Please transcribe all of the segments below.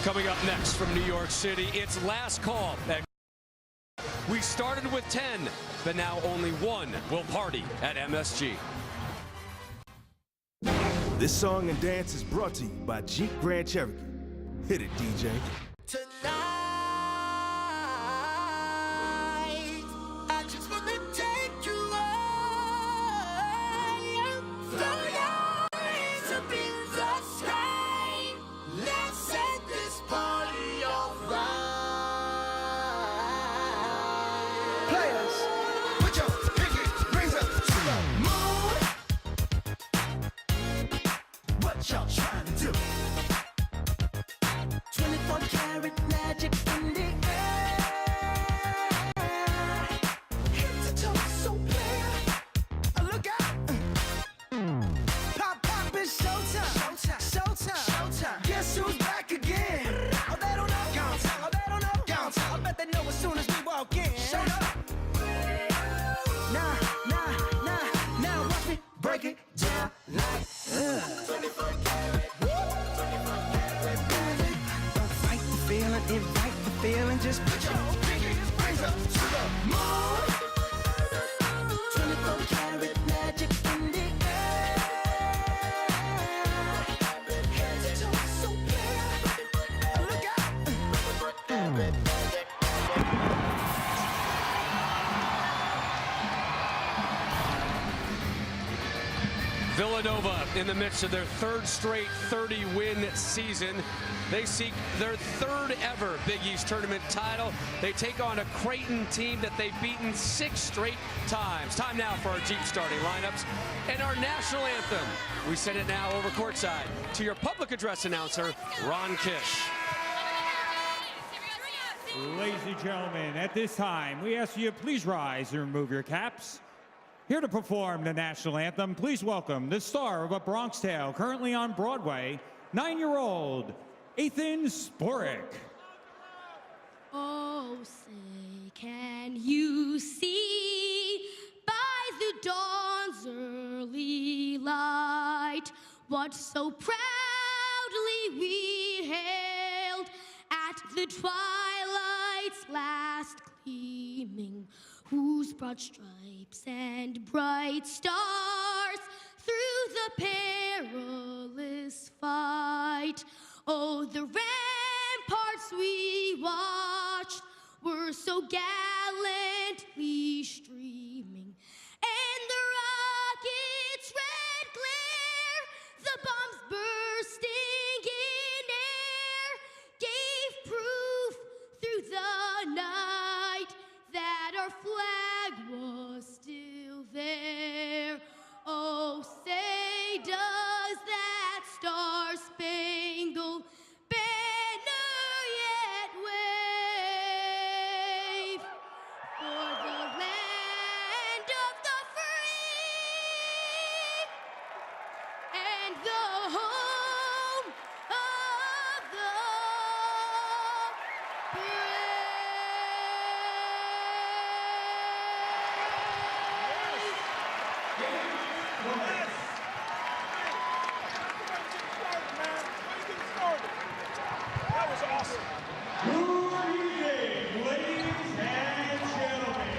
Coming up next from New York City, it's last call. We started with 10, but now only one will party at MSG. This song and dance is brought to you by Jeep Grand Cherokee. Hit it, DJ. Tonight, I just want to take you higher. Throw your hands up in the sky. Let's set this party on fire. Players, put your pinky rings up to the moon. What y'all trying to do? 24 karat magic in the air. Head to toe, so clear. Look out. Pop, pop, it's showtime. Showtime. Showtime. Showtime. Guess who's back again? Oh, they don't know. Gone time. Oh, they don't know. Gone time. I bet they know as soon as we walk in. Show up. Now watch me break it down like 24 karat. 24 karat magic. Fight the feeling, invite the feeling. Just put your pinky rings up to the moon. 24 karat magic in the air. Head to toe, so clear. Look out. Villanova in the midst of their third straight 30-win season. They seek their third ever Big East tournament title. They take on a Creighton team that they've beaten 6 straight times. Time now for our Jeep starting lineups and our national anthem. We send it now over courtside to your public address announcer, Ron Kish. Ladies and gentlemen, at this time, we ask you to please rise and remove your caps. Here to perform the national anthem, please welcome the star of A Bronx Tale, currently on Broadway, 9-year-old Ethan Sporek. Oh, say, can you see by the dawn's early light what so proudly we hailed at the twilight's last gleaming, whose broad stripes and bright stars through the perilous fight, oh, the ramparts we watched were so gallantly streaming, and the rockets' red glare, the bombs bursting in air, gave proof through the night that our flag was still there. Oh, say does that star-spangled banner yet wave for the land of the free and the home of the brave. Good evening, ladies and gentlemen.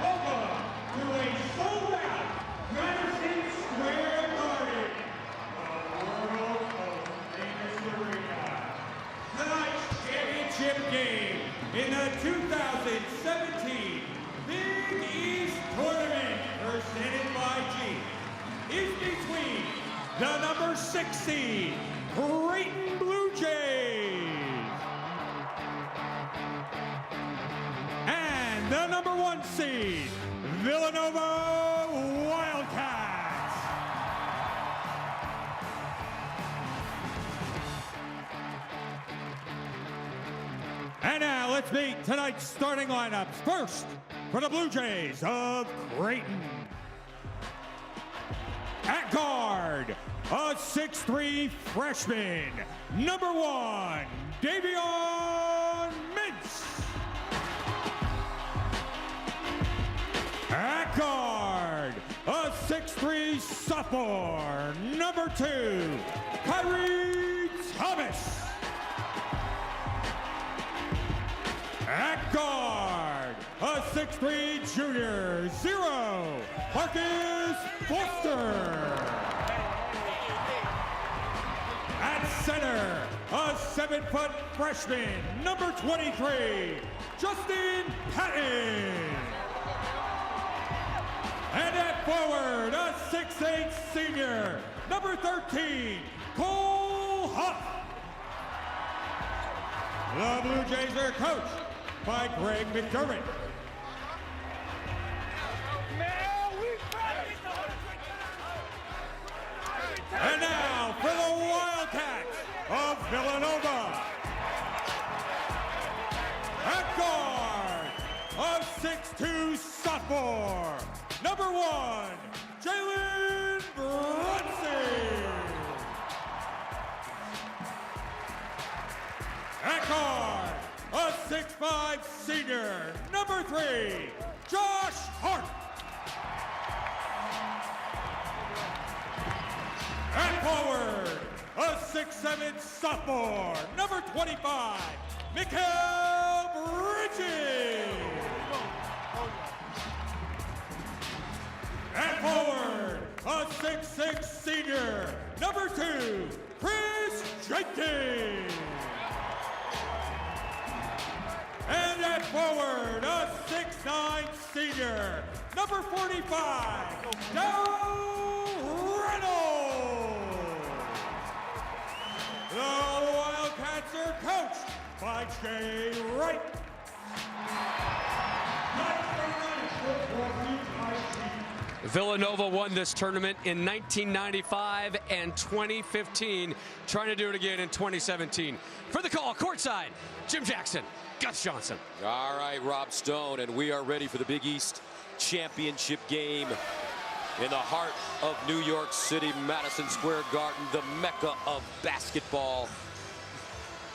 Welcome to a sold-out Madison Square Garden, the world's most famous arena. Tonight's championship game in the 2017 Big East Tournament, presented by Jeep, is between the number 6 seed Creighton Bluejays and the number 1 seed Villanova Wildcats. And now let's meet tonight's starting lineups. First, for the Blue Jays of Creighton. At guard, a 6'3" freshman, number 1, Davion Mintz. At guard, a 6'3" sophomore, number 2, Kyrie Thomas. 6'3" junior, 0, Marcus Foster. At center, a 7-foot freshman, number 23, Justin Patton. And at forward, a 6'8" senior, number 13, Cole Huff. The Blue Jays are coached by Greg McDermott. And now for the Wildcats of Villanova. At guard, a 6'2" sophomore, number 1, Jalen Brunson. At guard, a 6'5" senior, number 3, Josh Hart. At forward, a 6'7" sophomore, number 25, Mikal Bridges. At forward, a 6'6" senior, number 2, Chris Jenkins. And at forward, a 6'9" senior, number 45, Darrell Reynolds. The Wildcats are coached by Jay Wright. Villanova won this tournament in 1995 and 2015, trying to do it again in 2017. For the call, courtside, Jim Jackson, Gus Johnson. All right, Rob Stone, and we are ready for the Big East Championship game in the heart of New York City, Madison Square Garden, the mecca of basketball.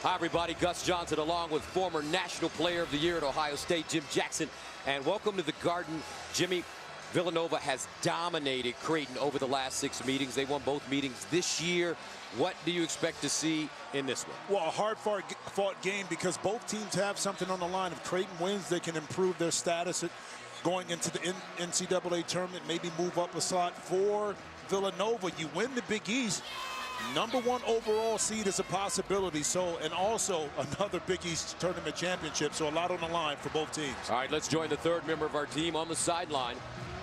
Hi, everybody. Gus Johnson, along with former National Player of the Year at Ohio State, Jim Jackson. And welcome to the Garden. Jimmy, Villanova has dominated Creighton over the last 6 meetings. They won both meetings this year. What do you expect to see in this one? Well, a hard-fought game because both teams have something on the line. If Creighton wins, they can improve their status going into the NCAA tournament, maybe move up a slot. For Villanova, you win the Big East, #1 overall seed is a possibility. So, and also another Big East tournament championship. So a lot on the line for both teams. All right, let's join the third member of our team on the sideline,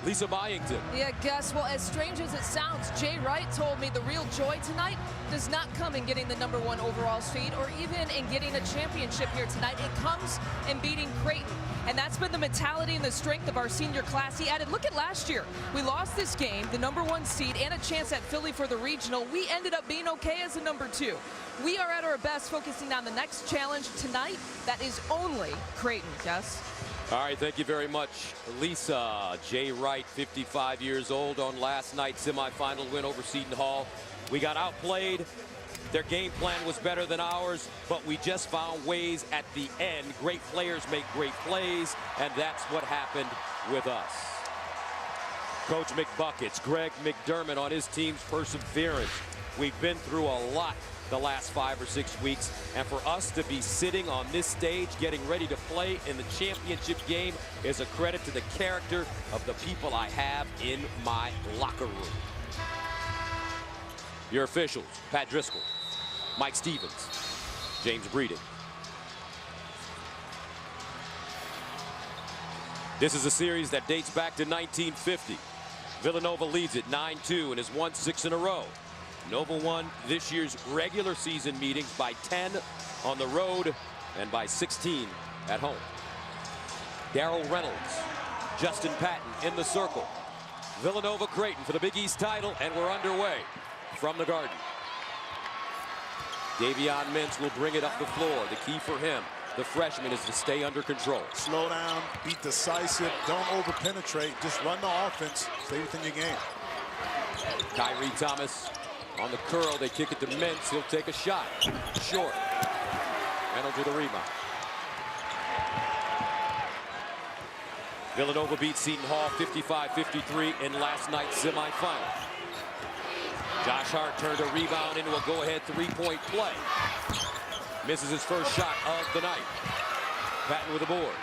Lisa Byington. Yeah, Gus, well, as strange as it sounds, Jay Wright told me the real joy tonight does not come in getting the #1 overall seed or even in getting a championship here tonight. It comes in beating Creighton. And that's been the mentality and the strength of our senior class. He added, look at last year. We lost this game, the #1 seed, and a chance at Philly for the regional. We ended up being okay as a #2. We are at our best focusing on the next challenge tonight. That is only Creighton, Gus. All right, thank you very much, Lisa. Jay Wright, 55 years old, on last night's semifinal win over Seton Hall. We got outplayed. Their game plan was better than ours, but we just found ways at the end. Great players make great plays, and that's what happened with us. Coach McBuckets, Greg McDermott on his team's perseverance. We've been through a lot the last 5 or 6 weeks, and for us to be sitting on this stage getting ready to play in the championship game is a credit to the character of the people I have in my locker room. Your officials: Pat Driscoll, Mike Stevens, James Breeden. This is a series that dates back to 1950. Villanova leads it 9-2 and has won 6 in a row. Nova won this year's regular season meetings by 10 on the road and by 16 at home. Darrell Reynolds, Justin Patton in the circle. Villanova Creighton for the Big East title, and we're underway from the Garden. Davion Mintz will bring it up the floor. The key for him, the freshman, is to stay under control. Slow down, be decisive, don't over-penetrate, just run the offense, stay within your game. Kyrie Thomas on the curl, they kick it to Mintz. He'll take a shot. Short. Reynolds with a rebound. Villanova beat Seton Hall 55-53 in last night's semifinal. Josh Hart turned a rebound into a go-ahead three-point play. Misses his first shot of the night. Patton with a board.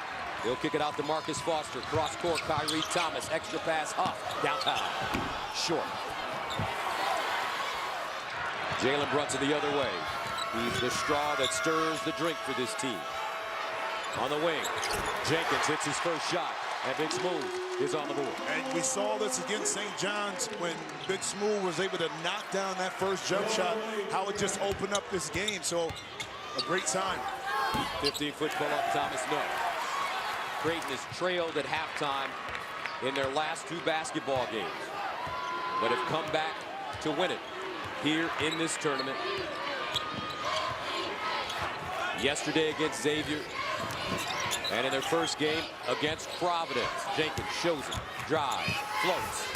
He'll kick it out to Marcus Foster. Cross court, Kyrie Thomas. Extra pass, Huff. Downtown. Short. Jalen Brunson the other way. He's the straw that stirs the drink for this team. On the wing, Jenkins hits his first shot, and Big Smooth is on the board. And we saw this against St. John's when Big Smooth was able to knock down that first jump shot, how it just opened up this game. So a great sign. 15-foot pull-up, Thomas, no. Creighton has trailed at halftime in their last 2 basketball games, but have come back to win it here in this tournament. Yesterday against Xavier, and in their first game against Providence. Jenkins shows it, drive, floats.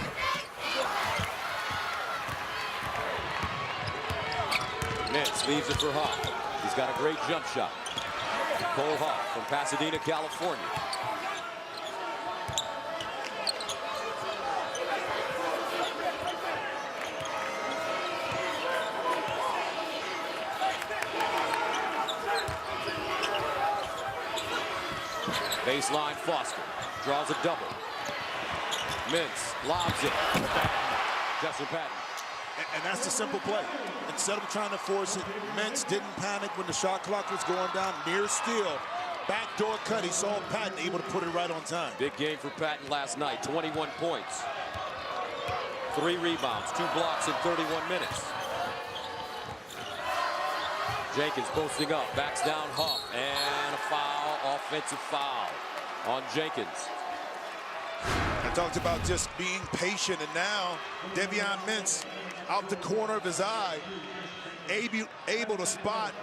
Mintz leaves it for Huff. He's got a great jump shot. Cole Huff from Pasadena, California. Baseline, Foster draws a double. Mintz lobs it. Justin Patton. And that's the simple play. Instead of trying to force it, Mintz didn't panic when the shot clock was going down. Near steal, backdoor cut. He saw Patton able to put it right on time. Big game for Patton last night. 21 points, 3 rebounds, 2 blocks in 31 minutes. Jenkins posting up, backs down Huff, and a foul, offensive foul on Jenkins. I talked about just being patient, and now Devion Mintz out the corner of his eye, able to spot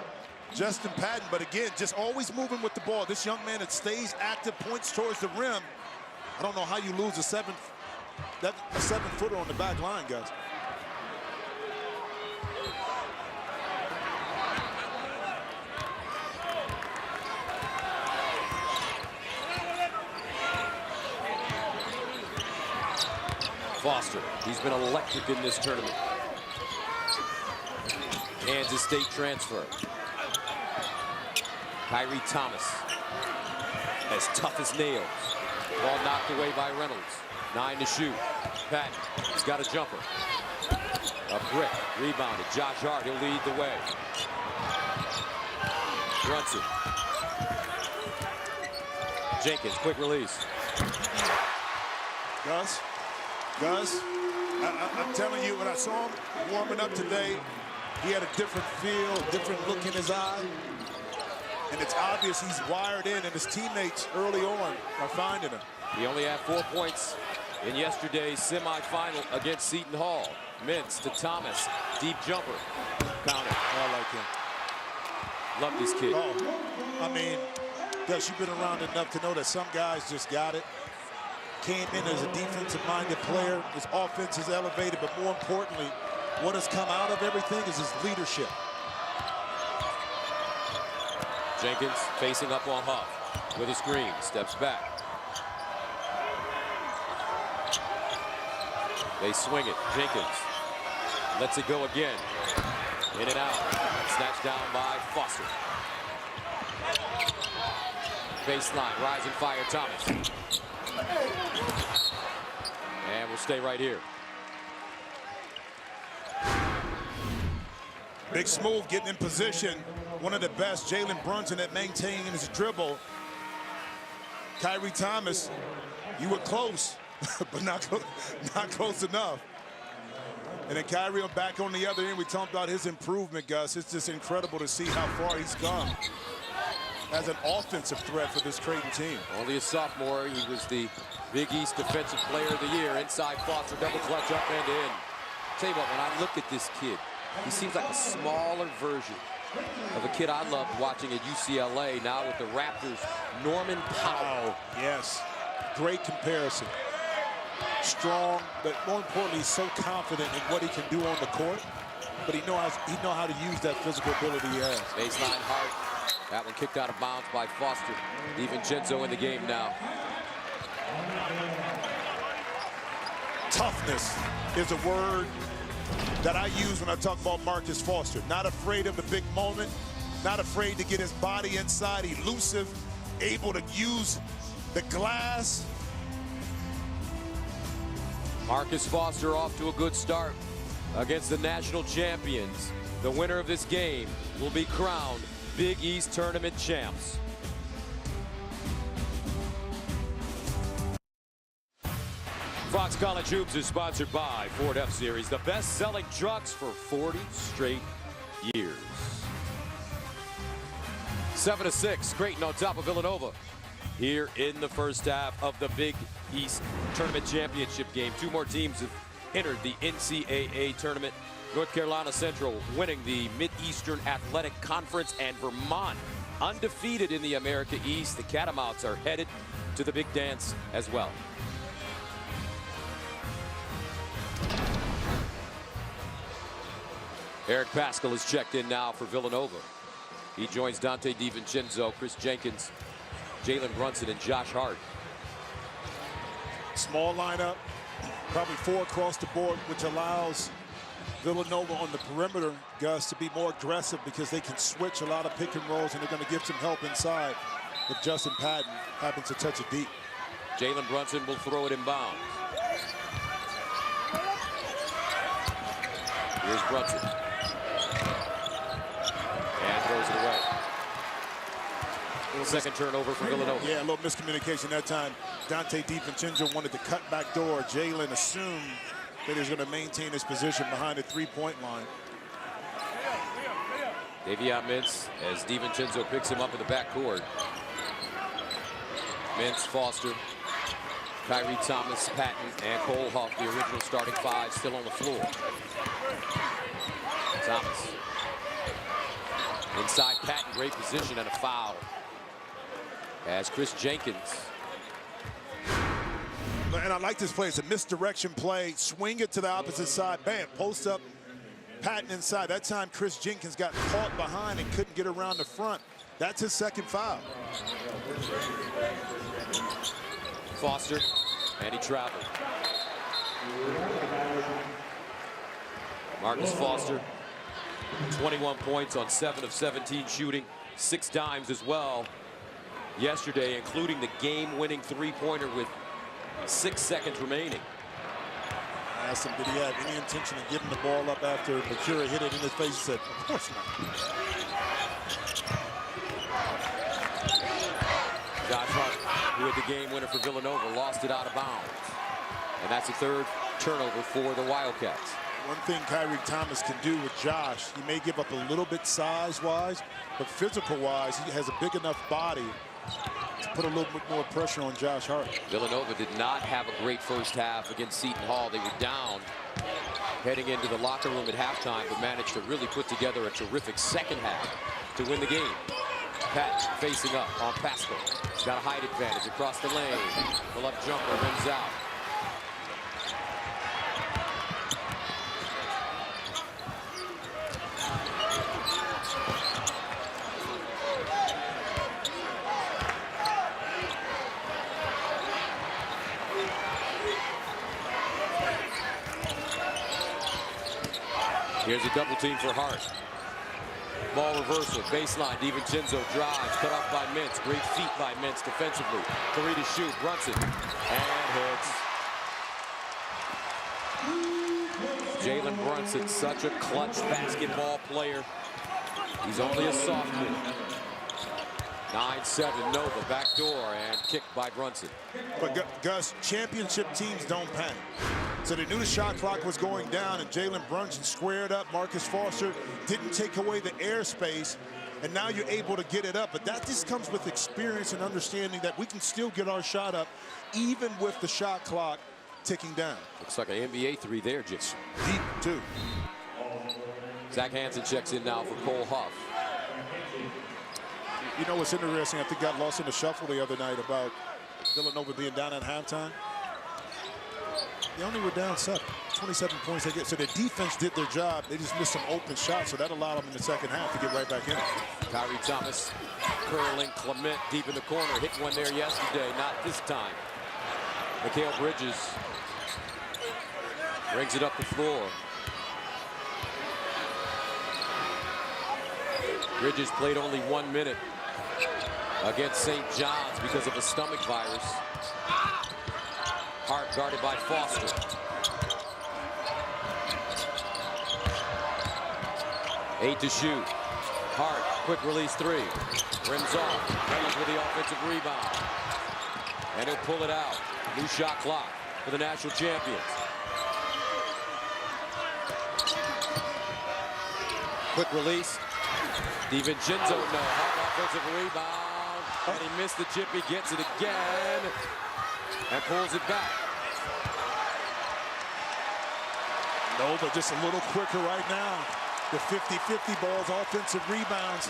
Justin Patton, but again, just always moving with the ball. This young man that stays active, points towards the rim. I don't know how you lose a 7-footer on the back line, guys. Foster, he's been electric in this tournament. Kansas State transfer. Kyrie Thomas, as tough as nails. Ball knocked away by Reynolds. 9 to shoot. Patton, he's got a jumper. A brick, rebounded. Josh Hart, he'll lead the way. Brunson. Jenkins, quick release. Gus, I'm telling you, when I saw him warming up today, he had a different feel, different look in his eye. And it's obvious he's wired in, and his teammates early on are finding him. He only had 4 points in yesterday's semifinal against Seton Hall. Mintz to Thomas, deep jumper. Counter. I like him. Love this kid. Oh, I mean, Gus, you've been around enough to know that some guys just got it. Came in as a defensive-minded player. His offense is elevated, but more importantly, what has come out of everything is his leadership. Jenkins facing up on Huff with a screen, steps back. They swing it. Jenkins lets it go again. In and out. Snatched down by Foster. Baseline, rise and fire Thomas. And we'll stay right here. Big Smooth getting in position. One of the best, Jalen Brunson, at maintaining his dribble. Kyrie Thomas, you were close, but not close enough. And then Kyrie back on the other end. We talked about his improvement, Gus. It's just incredible to see how far he's come as an offensive threat for this Creighton team. Only a sophomore. He was the Big East Defensive Player of the Year. Inside Foster, double clutch up and in. Tell you what, when I look at this kid, he seems like a smaller version of a kid I loved watching at UCLA. Now with the Raptors, Norman Powell. Oh, yes, great comparison. Strong, but more importantly, so confident in what he can do on the court. But he knows how to use that physical ability he has. Baseline Hart. That one kicked out of bounds by Foster. DiVincenzo in the game now. Toughness is a word that I use when I talk about Marcus Foster. Not afraid of the big moment, not afraid to get his body inside, elusive, able to use the glass. Marcus Foster off to a good start against the national champions. The winner of this game will be crowned Big East Tournament champs. Fox College Hoops is sponsored by Ford F-Series, the best-selling trucks for 40 straight years. 7-6, Creighton on top of Villanova here in the first half of the Big East Tournament Championship game. Two more teams have entered the NCAA tournament. North Carolina Central winning the Mid-Eastern Athletic Conference, and Vermont undefeated in the America East. The Catamounts are headed to the big dance as well. Eric Paschal is checked in now for Villanova. He joins Dante DiVincenzo, Chris Jenkins, Jalen Brunson, and Josh Hart. Small lineup, probably 4 across the board, which allows Villanova on the perimeter, Gus, to be more aggressive because they can switch a lot of pick and rolls, and they're going to give some help inside if Justin Patton happens to touch it deep. Jalen Brunson will throw it inbounds. Here's Brunson. And throws it away. Second turnover for Villanova. Yeah, a little miscommunication that time. Dante DiVincenzo wanted to cut back door. Jalen assumed that he's going to maintain his position behind the three-point line. Davion Mintz as DiVincenzo picks him up in the backcourt. Mintz, Foster, Kyrie Thomas, Patton, and Cole Huff, the original starting 5, still on the floor. Thomas. Inside Patton, great position, and a foul. As Chris Jenkins. And I like this play. It's a misdirection play. Swing it to the opposite side. Bam, post up. Patton inside. That time Chris Jenkins got caught behind and couldn't get around the front. That's his second foul. Foster, and he traveled. Marcus Foster, 21 points on 7 of 17 shooting, 6 dimes as well yesterday, including the game-winning three-pointer with 6 seconds remaining. I asked him, did he have any intention of giving the ball up after Mercure hit it in his face? He said, of course not. Josh Hart, who had the game winner for Villanova, lost it out of bounds. And that's a third turnover for the Wildcats. One thing Kyrie Thomas can do with Josh, he may give up a little bit size-wise, but physical-wise, he has a big enough body to put a little bit more pressure on Josh Hart. Villanova did not have a great first half against Seton Hall. They were down heading into the locker room at halftime, but managed to really put together a terrific second half to win the game. Pat facing up on Paschal. He's got a height advantage across the lane. The left jumper rims out. Here's a double team for Hart. Ball reversal, baseline, DiVincenzo drives, cut off by Mintz. Great feet by Mintz defensively. 3 to shoot, Brunson, and hits. Jalen Brunson, such a clutch basketball player. He's only a sophomore. 9-7, Nova, backdoor, and kicked by Brunson. But Gus, championship teams don't panic. So they knew the shot clock was going down, and Jalen Brunson squared up. Marcus Foster didn't take away the airspace, and now you're able to get it up. But that just comes with experience and understanding that we can still get our shot up, even with the shot clock ticking down. Looks like an NBA 3 there, just deep, too. Zach Hansen checks in now for Cole Huff. You know what's interesting? I think got lost in the shuffle the other night about Villanova being down at halftime. They only were down 27 points. They get, so their defense did their job. They just missed some open shots, so that allowed them in the second half to get right back in it. Kyrie Thomas curling Clement deep in the corner. Hit one there yesterday, not this time. Mikal Bridges brings it up the floor. Bridges played only 1 minute against St. John's because of a stomach virus. Hart guarded by Foster. Eight to shoot. Hart, quick release three. Rims off. Reynolds with the offensive rebound. And he'll pull it out. New shot clock for the national champions. Quick release. DiVincenzo, no. Hart offensive rebound. And he missed the chip. He gets it again. And pulls it back. Nova just a little quicker right now. The 50-50 balls, offensive rebounds,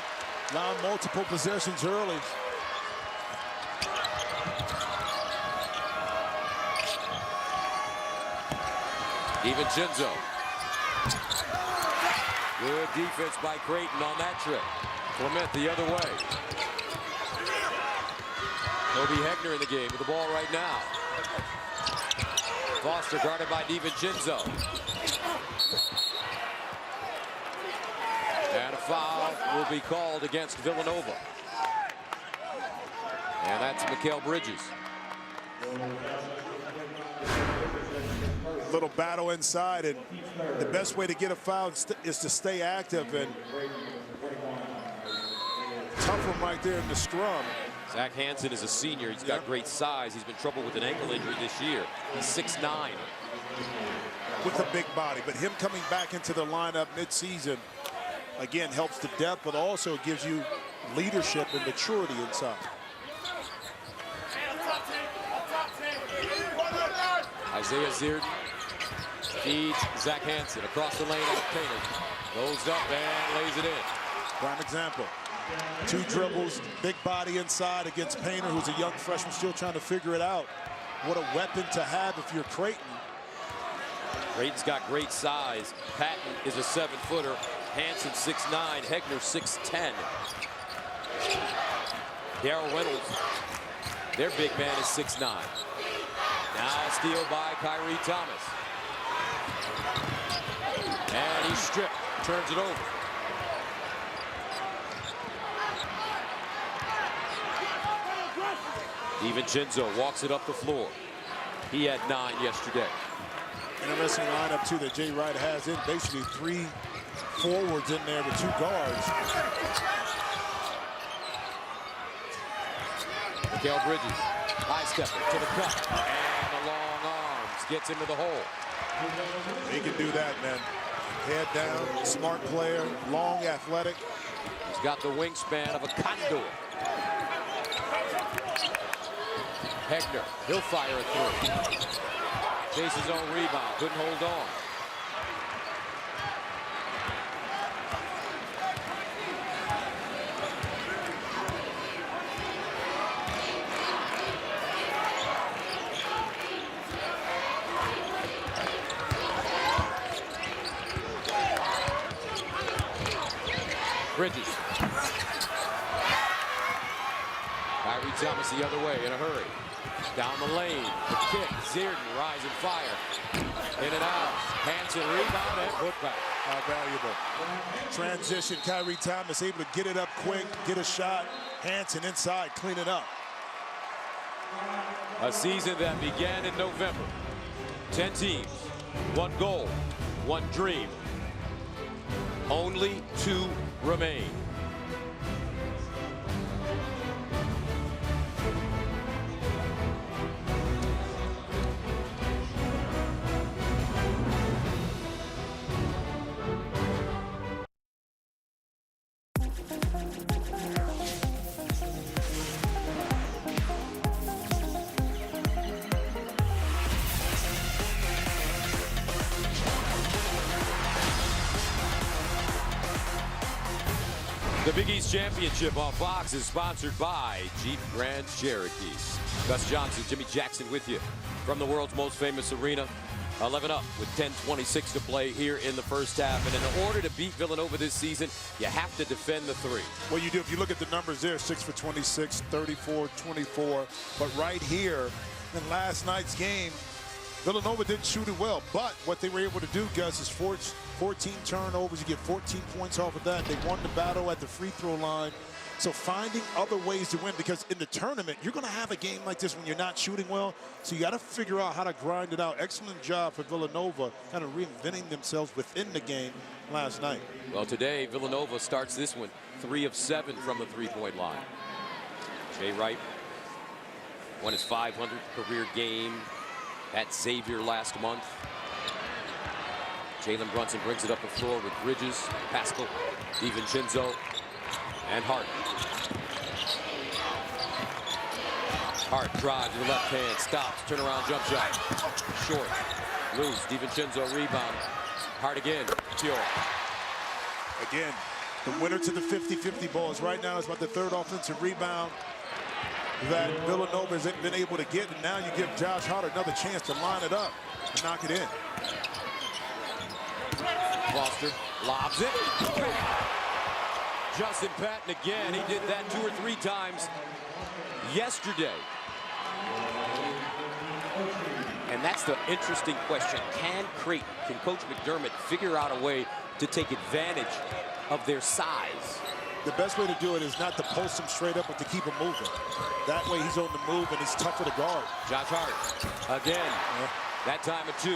now multiple possessions early. DiVincenzo. Good defense by Creighton on that trip. Clement the other way. Toby Hegner in the game with the ball right now. Foster guarded by DiVincenzo. And a foul will be called against Villanova. And that's Mikal Bridges. Little battle inside, and the best way to get a foul is to stay active and tough him right there in the scrum. Zach Hansen is a senior. He's got great size. He's been troubled with an ankle injury this year. He's 6'9". With a big body, but him coming back into the lineup mid-season, again, helps the depth, but also gives you leadership and maturity inside. Isaiah Zierden feeds Zach Hansen across the lane out Painter. Goes up and lays it in. Prime example. 2 dribbles, big body inside against Painter, who's a young freshman still trying to figure it out. What a weapon to have if you're Creighton. Creighton's got great size. Patton is a 7-footer. Hansen 6'9", Hegner 6'10". Darrell Reynolds, their big man, is 6'9". Now a steal by Kyrie Thomas. And he's stripped, turns it over. DiVincenzo walks it up the floor. He had 9 yesterday. Interesting lineup, too, that Jay Wright has in. Basically 3 forwards in there with 2 guards. Mikal Bridges, high stepper to the cup. And the long arms gets into the hole. He can do that, man. Head down, smart player, long, athletic. He's got the wingspan of a condor. Hegner, he'll fire a 3. Chase his own rebound, couldn't hold on. Bridges. Kyrie Thomas the other way in a hurry. Down the lane, the kick, Zierden, rise and fire. In and out, Hansen rebound and put back. Valuable. Transition, Kyrie Thomas able to get it up quick, get a shot. Hansen inside, clean it up. A season that began in November. 10 teams, 1 goal, 1 dream. Only 2 remain. The Big East Championship on Fox is sponsored by Jeep Grand Cherokee. Gus Johnson, Jimmy Jackson with you from the world's most famous arena. 11 up with 10:26 to play here in the first half. And in order to beat Villanova this season, you have to defend the 3. Well, you do. If you look at the numbers there, 6 for 26, 34, 24. But right here in last night's game, Villanova didn't shoot it well. But what they were able to do, Gus, is 14 turnovers. You get 14 points off of that. They won the battle at the free throw line. So finding other ways to win, because in the tournament, you're going to have a game like this when you're not shooting well. So you got to figure out how to grind it out. Excellent job for Villanova, kind of reinventing themselves within the game last night. Well, today, Villanova starts this one 3 of 7 from the three-point line. Jay Wright won his 500th career game at Xavier last month. Jalen Brunson brings it up the floor with Bridges, Pascal, DiVincenzo, and Hart. Hart drives to the left hand, stops, turnaround jump shot. Short, loose, DiVincenzo rebound. Hart again, pure. Again, the winner to the 50-50 balls. Right now, it's about the third offensive rebound that Villanova has been able to get. And now you give Josh Hart another chance to line it up and knock it in. Foster lobs it. Justin Patton again. He did that 2 or 3 times yesterday. And that's the interesting question. Can Coach McDermott figure out a way to take advantage of their size? The best way to do it is not to post him straight up, but to keep him moving. That way he's on the move and he's tougher to guard. Josh Hart again. That time a 2.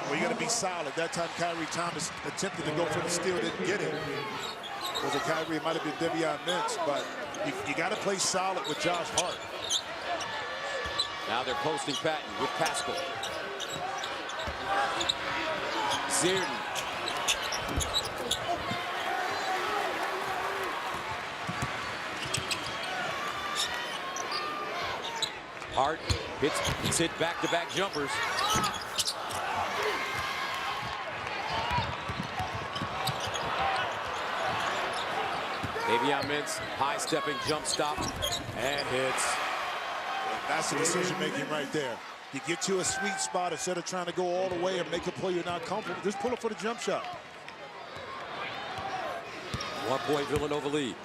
Well, you got to be solid. That time Kyrie Thomas attempted to go for the steal, didn't get it. Was it Kyrie? It might have been Devion Mintz, but you got to play solid with Josh Hart. Now they're posting Patton with Pascal. Zierden. Hart hits it back-to-back jumpers. Devion Mintz, high-stepping jump stop, and hits. That's the decision-making right there. You get to a sweet spot instead of trying to go all the way and make a play you're not comfortable. Just pull up for the jump shot. 1-point Villanova lead.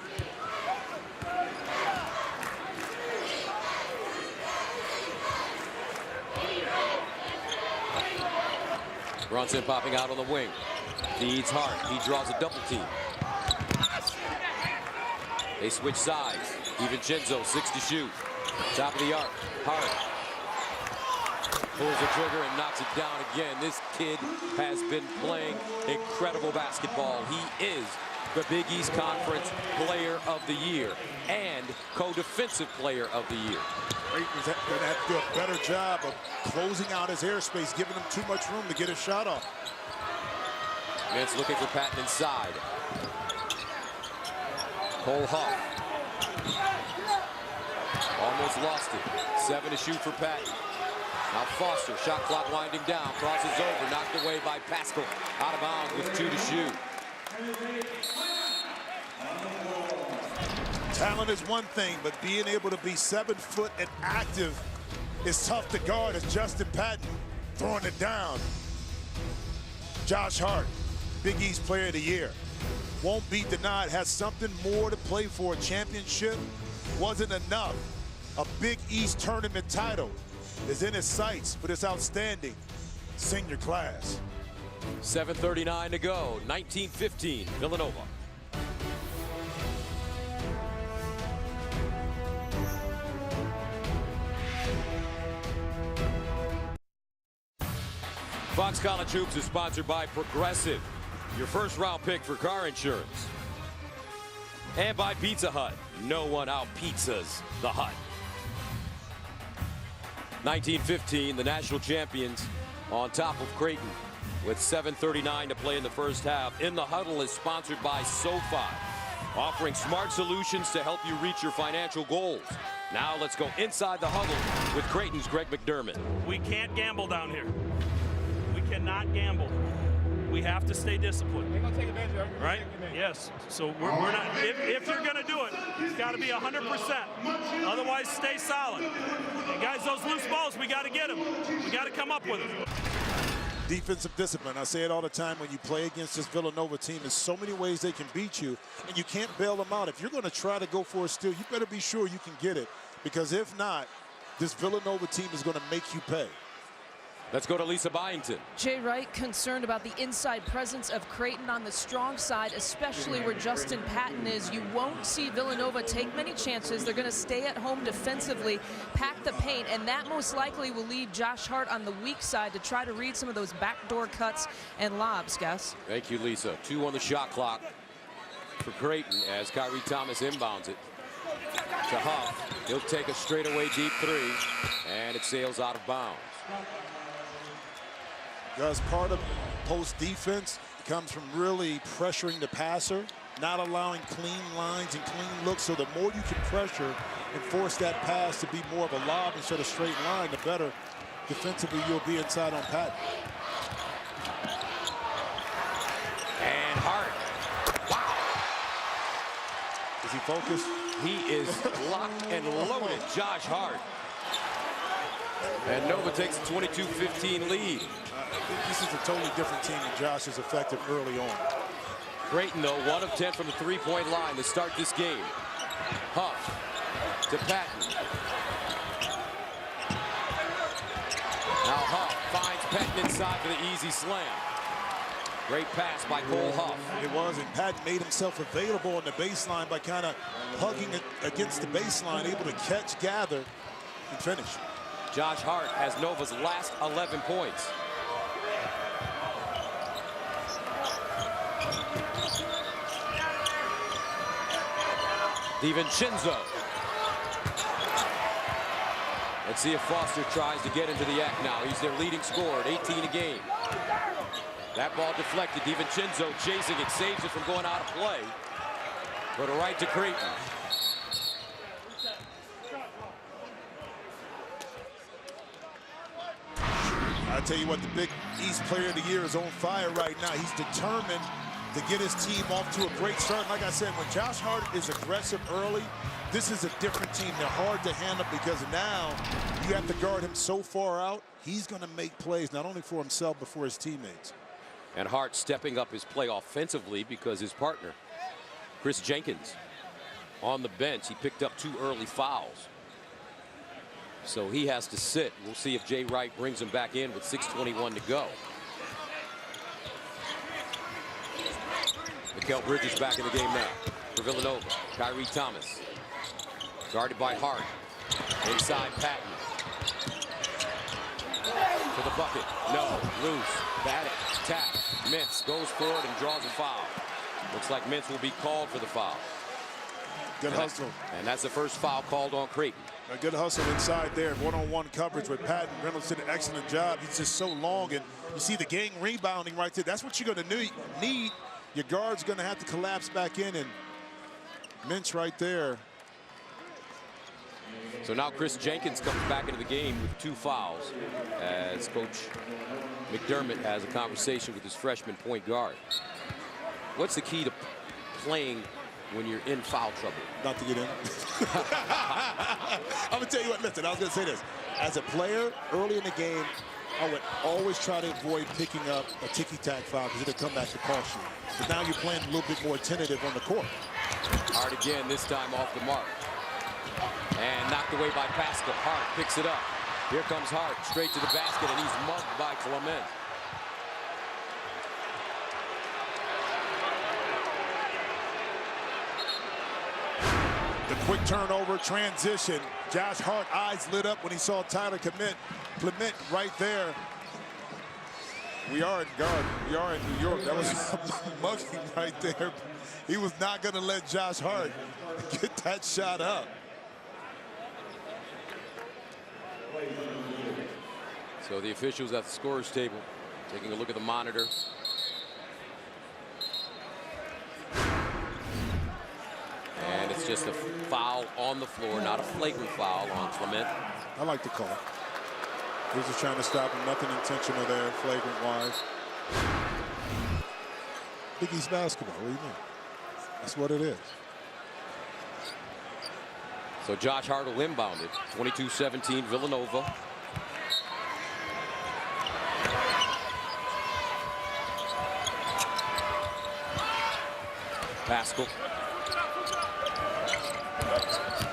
Brunson popping out on the wing. Feeds Hart. He draws a double team. They switch sides. DiVincenzo, 6 to shoot. Top of the arc. Hart pulls the trigger and knocks it down again. This kid has been playing incredible basketball. He is the Big East Conference Player of the Year and co-defensive Player of the Year. Creighton's going to have to do a better job of closing out his airspace, giving him too much room to get his shot off. Mintz looking for Patton inside. Cole Huff. Almost lost it. 7 to shoot for Patton. Now Foster, shot clock winding down, crosses over, knocked away by Pascal. Out of bounds with 2 to shoot. Talent is one thing, but being able to be 7 foot and active is tough to guard as Justin Patton throwing it down. Josh Hart, Big East Player of the Year. Won't be denied, has something more to play for. A championship wasn't enough. A Big East tournament title is in his sights for this outstanding senior class. 7:39 to go, 19-15, Villanova. Fox College Hoops is sponsored by Progressive, your first round pick for car insurance. And by Pizza Hut. No one out pizzas the Hut. 1915, the national champions on top of Creighton with 7:39 to play in the first half. In the Huddle is sponsored by SoFi, offering smart solutions to help you reach your financial goals. Now let's go inside the Huddle with Creighton's Greg McDermott. We can't gamble down here. We cannot gamble. We have to stay disciplined. They're going to take advantage of it. Right? Yes. So we're not, if you're going to do it, it's got to be 100%. Otherwise, stay solid. And guys, those loose balls, we got to get them. We got to come up with them. Defensive discipline. I say it all the time when you play against this Villanova team. There's so many ways they can beat you, and you can't bail them out. If you're going to try to go for a steal, you better be sure you can get it, because if not, this Villanova team is going to make you pay. Let's go to Lisa Byington. Jay Wright concerned about the inside presence of Creighton on the strong side, especially where Justin Patton is. You won't see Villanova take many chances. They're going to stay at home defensively, pack the paint, and that most likely will leave Josh Hart on the weak side to try to read some of those backdoor cuts and lobs, Gus. Thank you, Lisa. 2 on the shot clock for Creighton as Kyrie Thomas inbounds it to Huff. He'll take a straightaway deep 3, and it sails out of bounds. Because part of post defense comes from really pressuring the passer, not allowing clean lines and clean looks. So the more you can pressure and force that pass to be more of a lob instead of straight line, the better defensively you'll be inside on Patton. And Hart. Wow. Is he focused? He is locked and loaded, Josh Hart. And Nova takes a 22-15 lead. This is a totally different team, and Josh is effective early on. Creighton, though, 1 of 10 from the 3-point line to start this game. Huff to Patton. Now Huff finds Patton inside for the easy slam. Great pass by Cole Huff. It was, and Patton made himself available on the baseline by kind of hugging it against the baseline, able to catch, gather, and finish. Josh Hart has Nova's last 11 points. DiVincenzo. Let's see if Foster tries to get into the act now. He's their leading scorer at 18 a game. That ball deflected. DiVincenzo chasing it, saves it from going out of play. But a right to Creighton. I tell you what, the Big East Player of the Year is on fire right now. He's determined to get his team off to a great start. And like I said, when Josh Hart is aggressive early, this is a different team. They're hard to handle because now you have to guard him so far out. He's going to make plays not only for himself but for his teammates. And Hart stepping up his play offensively because his partner, Chris Jenkins, on the bench. He picked up 2 early fouls. So he has to sit. We'll see if Jay Wright brings him back in with 6:21 to go. Mikal Bridges back in the game now for Villanova. Kyrie Thomas guarded by Hart. Inside Patton. To the bucket. No. Loose. Batted. Tap. Mintz goes forward and draws a foul. Looks like Mintz will be called for the foul. Good hustle. And that's the first foul called on Creighton. A good hustle inside there. One-on-one coverage with Patton. Reynolds did an excellent job. He's just so long, and you see the gang rebounding right there. That's what you're going to need. Your guard's going to have to collapse back in, and Mintz right there. So now Chris Jenkins comes back into the game with 2 fouls as Coach McDermott has a conversation with his freshman point guard. What's the key to playing when you're in foul trouble? Not to get in. I'm going to tell you what, listen, I was going to say this. As a player, early in the game, I would always try to avoid picking up a ticky-tack foul because it'll come back to cost you. But now you're playing a little bit more tentative on the court. Hart again, this time off the mark. And knocked away by Pascal. Hart picks it up. Here comes Hart, straight to the basket, and he's mugged by Clement. The quick turnover, transition. Josh Hart, eyes lit up when he saw Tyler Clement right there. We are in guard. We are in New York. That was mugging right there. He was not going to let Josh Hart get that shot up. So the officials at the scorer's table taking a look at the monitor. And it's just a foul on the floor, not a flagrant foul on Clement. I like the call. He was just trying to stop him. Nothing intentional there, flagrant-wise. Big East basketball, what do you mean? That's what it is. So Josh Hart will inbound it. 22-17 Villanova. Pascal.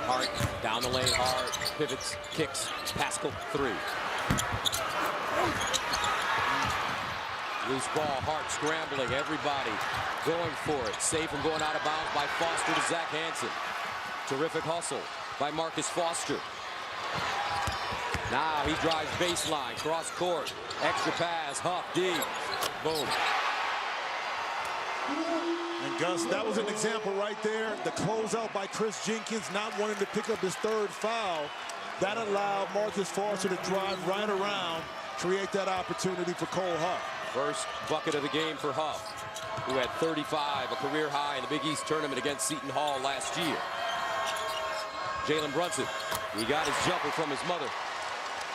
Hart down the lane hard. Pivots, kicks. Pascal 3. Loose ball, Hart scrambling, everybody going for it. Safe from going out of bounds by Foster to Zach Hansen. Terrific hustle by Marcus Foster. Now he drives baseline, cross court, extra pass, Huff, deep, boom. And Gus, that was an example right there. The closeout by Chris Jenkins, not wanting to pick up his third foul. That allowed Marcus Foster to drive right around, create that opportunity for Cole Huff. First bucket of the game for Huff, who had 35, a career high in the Big East tournament against Seton Hall last year. Jalen Brunson, he got his jumper from his mother.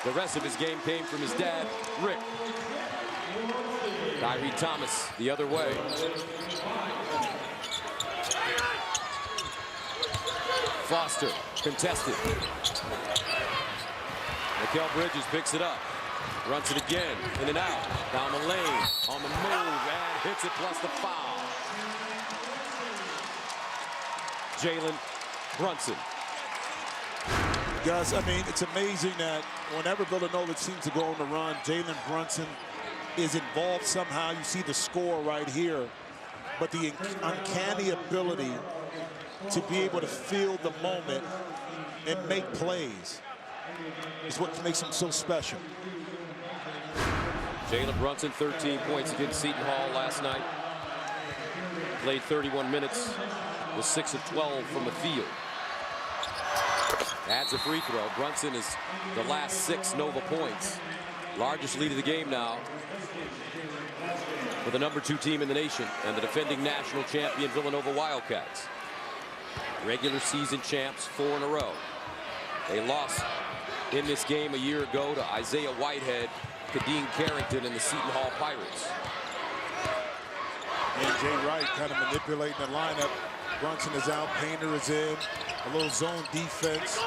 The rest of his game came from his dad, Rick. Tyree Thomas the other way. Foster contested. Mikal Bridges picks it up. Runs it again, in and out, down the lane, on the move, and hits it plus the foul. Jalen Brunson. Gus, I mean, it's amazing that whenever Villanova seems to go on the run, Jalen Brunson is involved somehow. You see the score right here. But the uncanny ability to be able to feel the moment and make plays is what makes him so special. Jalen Brunson, 13 points against Seton Hall last night. Played 31 minutes, was 6 of 12 from the field. Adds a free throw. Brunson is the last 6 Nova points. Largest lead of the game now for the #2 team in the nation and the defending national champion Villanova Wildcats. Regular season champs 4 in a row. They lost in this game a year ago to Isaiah Whitehead, Kadeem Carrington, and the Seton Hall Pirates. And Jay Wright kind of manipulating the lineup. Brunson is out, Painter is in, a little zone defense.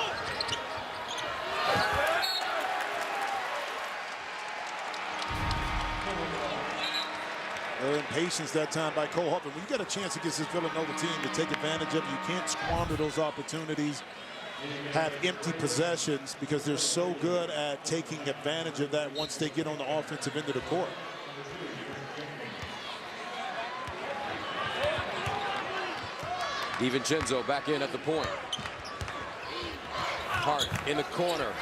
Impatience that time by Cole Huff. When you get a chance against this Villanova team to take advantage of it, you can't squander those opportunities, have empty possessions, because they're so good at taking advantage of that once they get on the offensive end of the court. DiVincenzo back in at the point. Hart in the corner.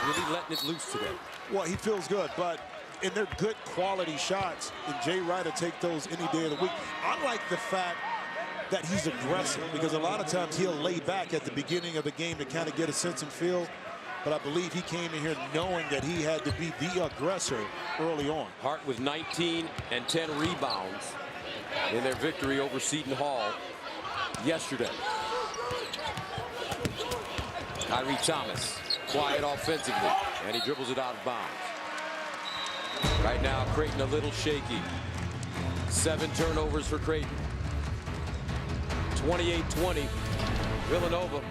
Really letting it loose today. Well, he feels good, but and they're good quality shots, and Jay Wright will take those any day of the week. I like the fact that he's aggressive, because a lot of times he'll lay back at the beginning of the game to kind of get a sense and feel, but I believe he came in here knowing that he had to be the aggressor early on. Hart with 19 and 10 rebounds in their victory over Seton Hall yesterday. Tyree Thomas, quiet offensively, and he dribbles it out of bounds. Right now, Creighton a little shaky. 7 turnovers for Creighton. 28-20, Villanova,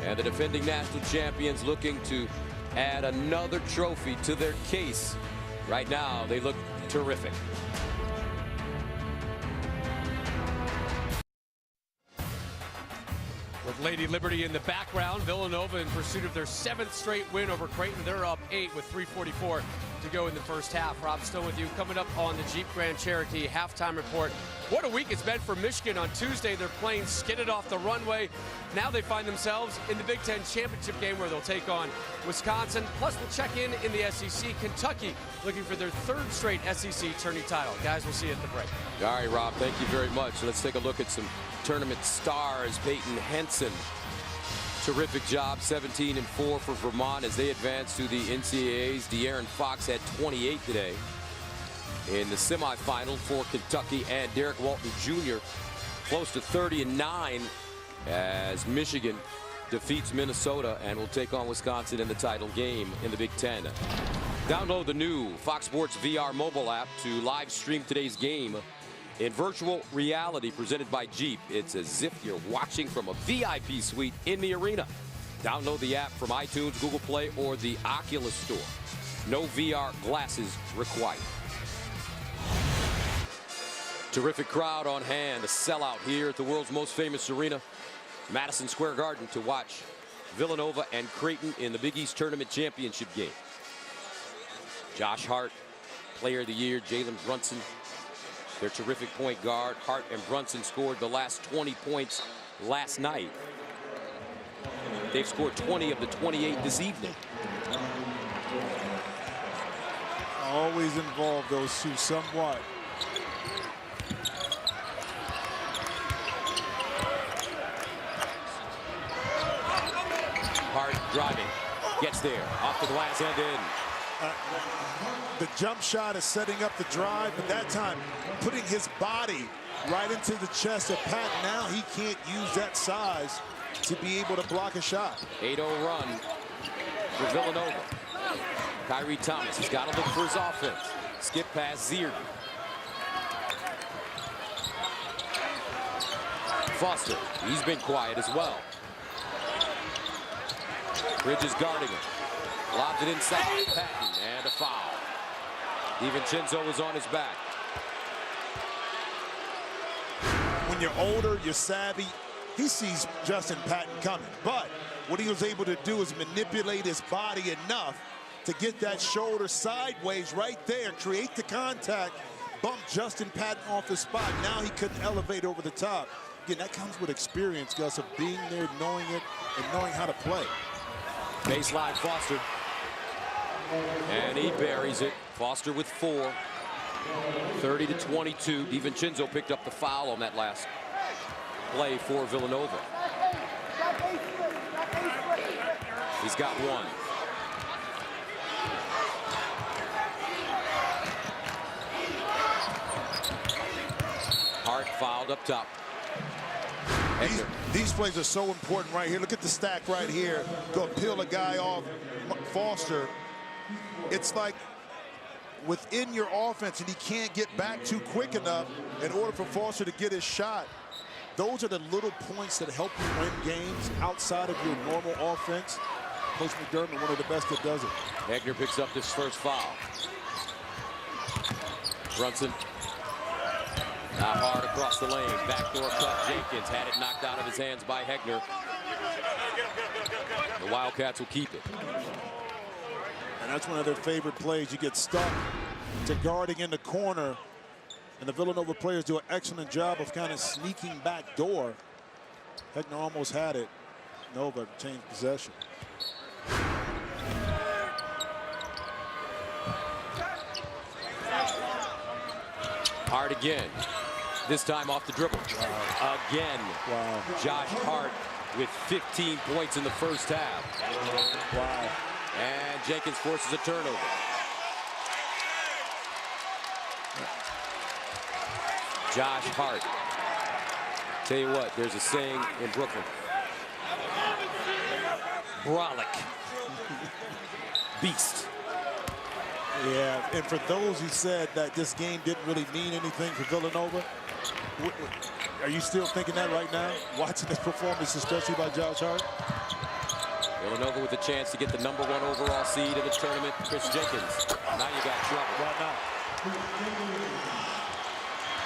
and the defending national champions looking to add another trophy to their case. Right now, they look terrific. With Lady Liberty in the background, Villanova in pursuit of their 7th straight win over Creighton. They're up 8 with 3:44 to go in the first half. Rob, still with you. Coming up on the Jeep Grand Cherokee halftime report. What a week it's been for Michigan. On Tuesday, their plane skidded off the runway. Now they find themselves in the Big Ten championship game where they'll take on Wisconsin. Plus, we'll check in the SEC. Kentucky looking for their 3rd straight SEC tourney title. Guys, we'll see you at the break. All right, Rob, thank you very much. Let's take a look at some tournament stars. Peyton Henson, terrific job, 17-4 for Vermont as they advance to the NCAAs. De'Aaron Fox had 28 today in the semifinal for Kentucky, and Derek Walton Jr. close to 30-9 as Michigan defeats Minnesota and will take on Wisconsin in the title game in the Big Ten. Download the new Fox Sports VR mobile app to live stream today's game in virtual reality presented by Jeep. It's as if you're watching from a VIP suite in the arena. Download the app from iTunes, Google Play, or the Oculus Store. No VR glasses required. Terrific crowd on hand, a sellout here at the world's most famous arena, Madison Square Garden, to watch Villanova and Creighton in the Big East Tournament Championship game. Josh Hart, Player of the Year. Jalen Brunson, their terrific point guard. Hart and Brunson scored the last 20 points last night. They've scored 20 of the 28 this evening. Always involve those two somewhat. Hart driving, gets there, off the glass and in. The jump shot is setting up the drive, but that time putting his body right into the chest of Patton. Now he can't use that size to be able to block a shot. 8-0 run for Villanova. Kyrie Thomas has got to look for his offense. Skip past Zier. Foster, he's been quiet as well. Bridges guarding him. Lobs it inside. Patton, and a foul. DiVincenzo was on his back. When you're older, you're savvy. He sees Justin Patton coming, but what he was able to do is manipulate his body enough to get that shoulder sideways right there, create the contact, bump Justin Patton off the spot. Now he couldn't elevate over the top. Again, that comes with experience, Gus, of being there, knowing it, and knowing how to play. Baseline Foster. And he buries it. Foster with 4. 30-22. DiVincenzo picked up the foul on that last play for Villanova. He's got 1. Hart fouled up top. These plays are so important right here. Look at the stack right here. Go peel a guy off Foster. It's like within your offense, and he can't get back too quick enough in order for Foster to get his shot. Those are the little points that help you win games outside of your normal offense. Coach McDermott, one of the best that does it. Hegner picks up this first foul. Brunson. Now hard across the lane. Backdoor cut. Jenkins had it knocked out of his hands by Hegner. The Wildcats will keep it. And that's one of their favorite plays. You get stuck to guarding in the corner, and the Villanova players do an excellent job of kind of sneaking back door. Hegner almost had it. Nova changed possession. Hart again. This time off the dribble. Wow. Again. Wow. Josh Hart with 15 points in the first half. Wow. And Jenkins forces a turnover. Josh Hart. Tell you what, there's a saying in Brooklyn. Brolic. Beast. Yeah, and for those who said that this game didn't really mean anything for Villanova, are you still thinking that right now, watching this performance, especially by Josh Hart? Villanova with a chance to get the #1 overall seed in the tournament. Chris Jenkins. Now you got trouble. Right now.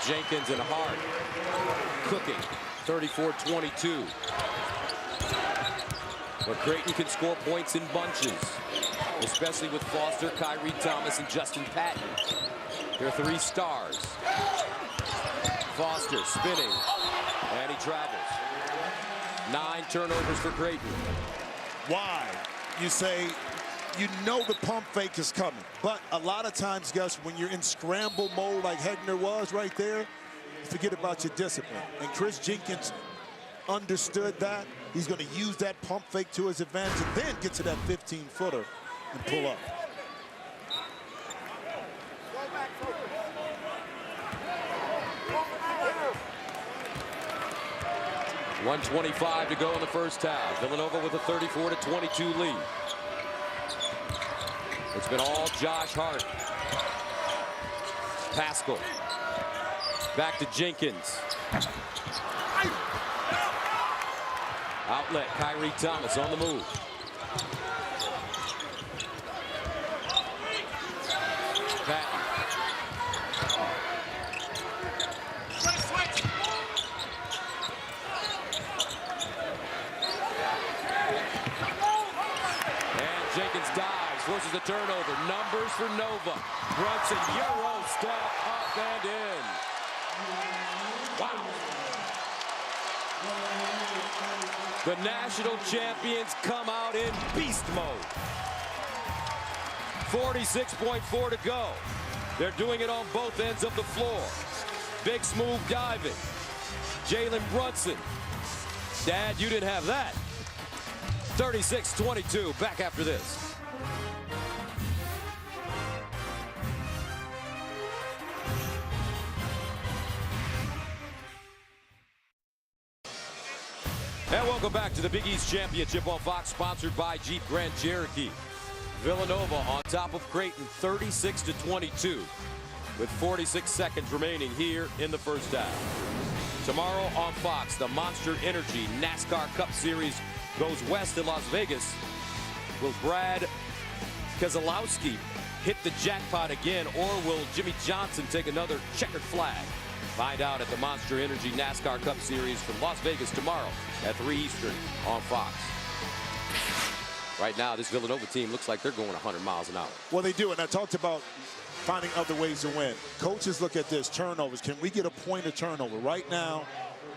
Jenkins and Hart cooking. 34-22. But Creighton can score points in bunches, especially with Foster, Kyrie Thomas, and Justin Patton. They're 3 stars. Foster spinning, and he travels. 9 turnovers for Creighton. Why? You say, you know the pump fake is coming, but a lot of times, Gus, when you're in scramble mode like Hegner was right there, you forget about your discipline. And Chris Jenkins understood that. He's going to use that pump fake to his advantage and then get to that 15-footer and pull up. .125 to go in the first half. Villanova with a 34-22 lead. It's been all Josh Hart. Pascal. Back to Jenkins. Outlet, Kyrie Thomas on the move. Patton. And Jenkins dives, forces the turnover. Numbers for Nova. Brunson, Euro step up and in. Wow. The national champions come out in beast mode. 46.4 to go. They're doing it on both ends of the floor. Big smooth diving. Jalen Brunson. Dad, you didn't have that. 36-22. Back after this. And welcome back to the Big East Championship on Fox, sponsored by Jeep Grand Cherokee. Villanova on top of Creighton, 36-22, with 46 seconds remaining here in the first half. Tomorrow on Fox, the Monster Energy NASCAR Cup Series goes west in Las Vegas. Will Brad Keselowski hit the jackpot again, or will Jimmy Johnson take another checkered flag? Find out at the Monster Energy NASCAR Cup Series from Las Vegas tomorrow at 3 Eastern on Fox. Right now, this Villanova team looks like they're going 100 miles an hour. Well, they do, and I talked about finding other ways to win. Coaches look at this, turnovers. Can we get a point of turnover? Right now,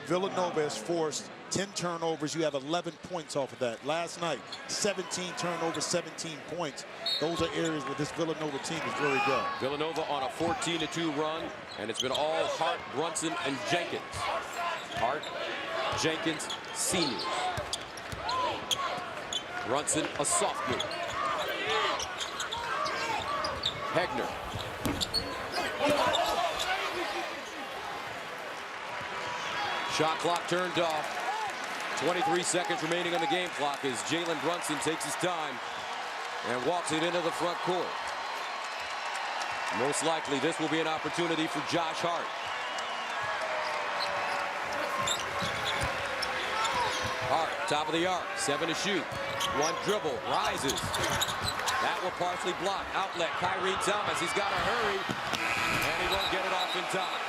Villanova has forced 10 turnovers. You have 11 points off of that. Last night, 17 turnovers, 17 points. Those are areas where this Villanova team is very good. Villanova on a 14-2 run, and it's been all Hart, Brunson, and Jenkins. Hart, Jenkins, seniors. Brunson, a sophomore. Hegner. Shot clock turned off. 23 seconds remaining on the game clock as Jalen Brunson takes his time and walks it into the front court. Most likely this will be an opportunity for Josh Hart. Hart, top of the arc, 7 to shoot. One dribble, rises. That will partially block. Outlet, Kyrie Thomas. He's got to hurry, and he won't get it off in time.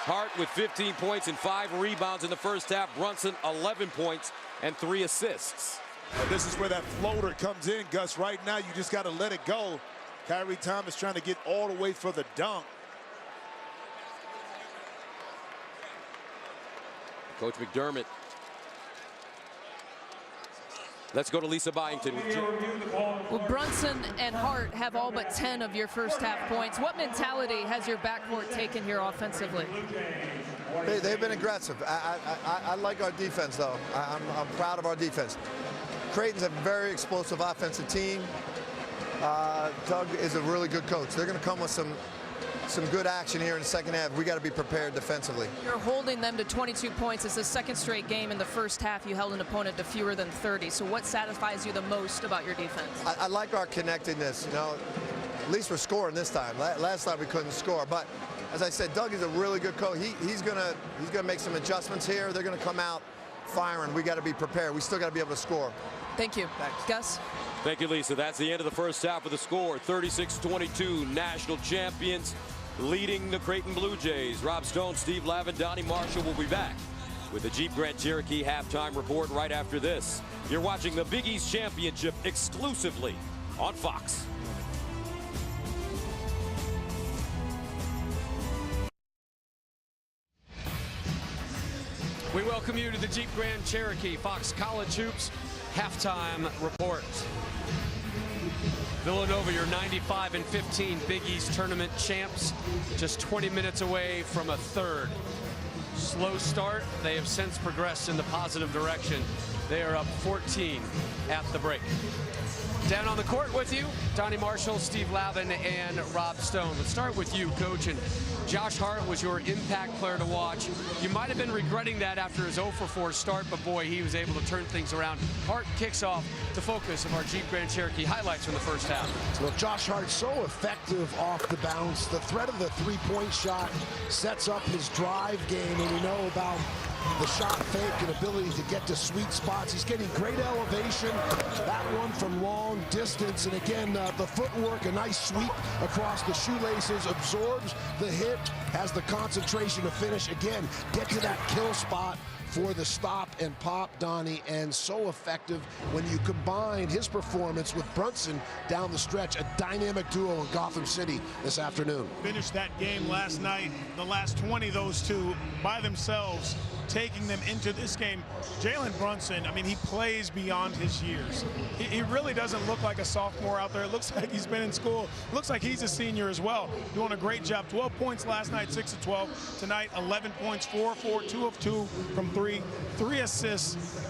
Hart with 15 points and 5 rebounds in the first half. Brunson, 11 points and 3 assists. Well, this is where that floater comes in, Gus. Right now, you just got to let it go. Kyrie Thomas trying to get all the way for the dunk. Coach McDermott. Let's go to Lisa Byington. Well, Brunson and Hart have all but 10 of your first half points. What mentality has your backcourt taken here offensively? They've been aggressive. I like our defense, though. I'm proud of our defense. Creighton's a very explosive offensive team. Doug is a really good coach. They're going to come with some good action here in the second half. We got to be prepared defensively. You're holding them to 22 points. It's the second straight game in the first half you held an opponent to fewer than 30. So what satisfies you the most about your defense? I like our connectedness. You know, at least we're scoring this time. Last time we couldn't score, but as I said, Doug is a really good coach. He's gonna make some adjustments here. They're gonna come out firing. We got to be prepared. We still got to be able to score. Thank you. Thanks. Gus? Thank you, Lisa. That's the end of the first half of the score. 36-22, national champions leading the Creighton Bluejays. Rob Stone, Steve Lavin, Donnie Marshall will be back with the Jeep Grand Cherokee halftime report right after this. You're watching the Big East Championship exclusively on Fox. We welcome you to the Jeep Grand Cherokee Fox College Hoops halftime report. Villanova, your 95-15 Big East tournament champs, just 20 minutes away from a third. Slow start. They have since progressed in the positive direction. They are up 14 at the break. Down on the court with you, Donnie Marshall, Steve Lavin, and Rob Stone. Let's start with you, Coach. And Josh Hart was your impact player to watch. You might have been regretting that after his 0-for-4 start, but boy, he was able to turn things around. Hart kicks off the focus of our Jeep Grand Cherokee highlights from the first half. Look, Josh Hart so effective off the bounce. The threat of the three-point shot sets up his drive game, and we know about the shot fake and ability to get to sweet spots. He's getting great elevation. That one from long distance. And again, the footwork, a nice sweep across the shoelaces, absorbs the hit, has the concentration to finish. Again, get to that kill spot for the stop and pop, Donnie, and so effective when you combine his performance with Brunson down the stretch, a dynamic duo in Gotham City this afternoon. Finished that game last night, the last 20, those two by themselves, taking them into this game. Jalen Brunson, I mean, he plays beyond his years. He really doesn't look like a sophomore out there. It looks like he's been in school. It looks like he's a senior as well. Doing a great job. 12 points last night, 6 of 12. Tonight, 11 points, 4 of 4, 2 of 2 from 3, 3 assists.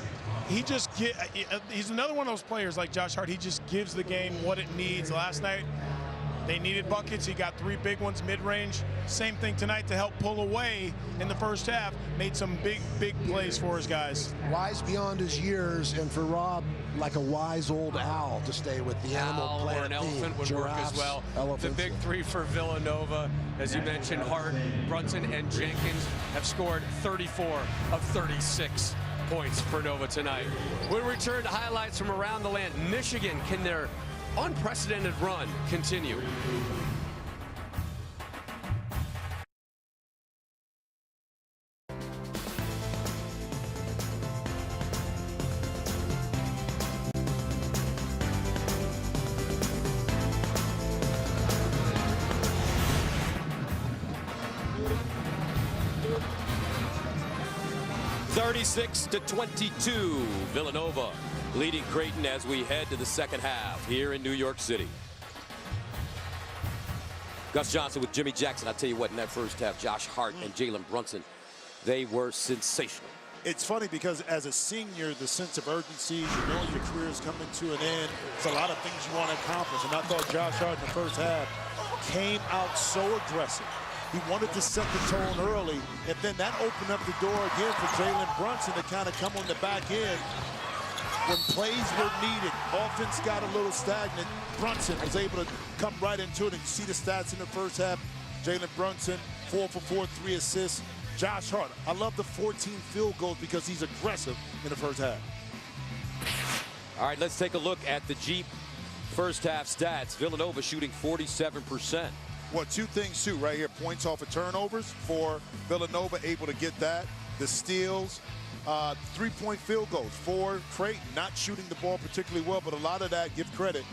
He's another one of those players like Josh Hart. He just gives the game what it needs. Last night, they needed buckets. He got 3 big ones mid-range. Same thing tonight to help pull away in the first half. Made some big plays for his guys. Wise beyond his years, and for Rob, like a wise old owl to stay with the animal plant or an elephant would work as well. The big 3 for Villanova, as you mentioned, Hart, Brunson, and Jenkins have scored 34 of 36 points for Nova tonight. We'll return to highlights from around the land. Michigan, can their unprecedented run continue? To 22, Villanova leading Creighton as we head to the second half here in New York City. Gus Johnson with Jimmy Jackson. I'll tell you what, in that first half, Josh Hart and Jalen Brunson, they were sensational. It's funny because as a senior, the sense of urgency, you know your career is coming to an end. It's a lot of things you want to accomplish. And I thought Josh Hart in the first half came out so aggressive. He wanted to set the tone early, and then that opened up the door again for Jalen Brunson to kind of come on the back end. When plays were needed, offense got a little stagnant. Brunson was able to come right into it, and you see the stats in the first half. Jalen Brunson, 4 for 4, 3 assists. Josh Hart, I love the 14 field goals because he's aggressive in the first half. All right, let's take a look at the Jeep first half stats. Villanova shooting 47%. Well, 2 things too right here. Points off of turnovers for Villanova, able to get that. The steals, 3-point field goals for Creighton. Not shooting the ball particularly well, but a lot of that, give credit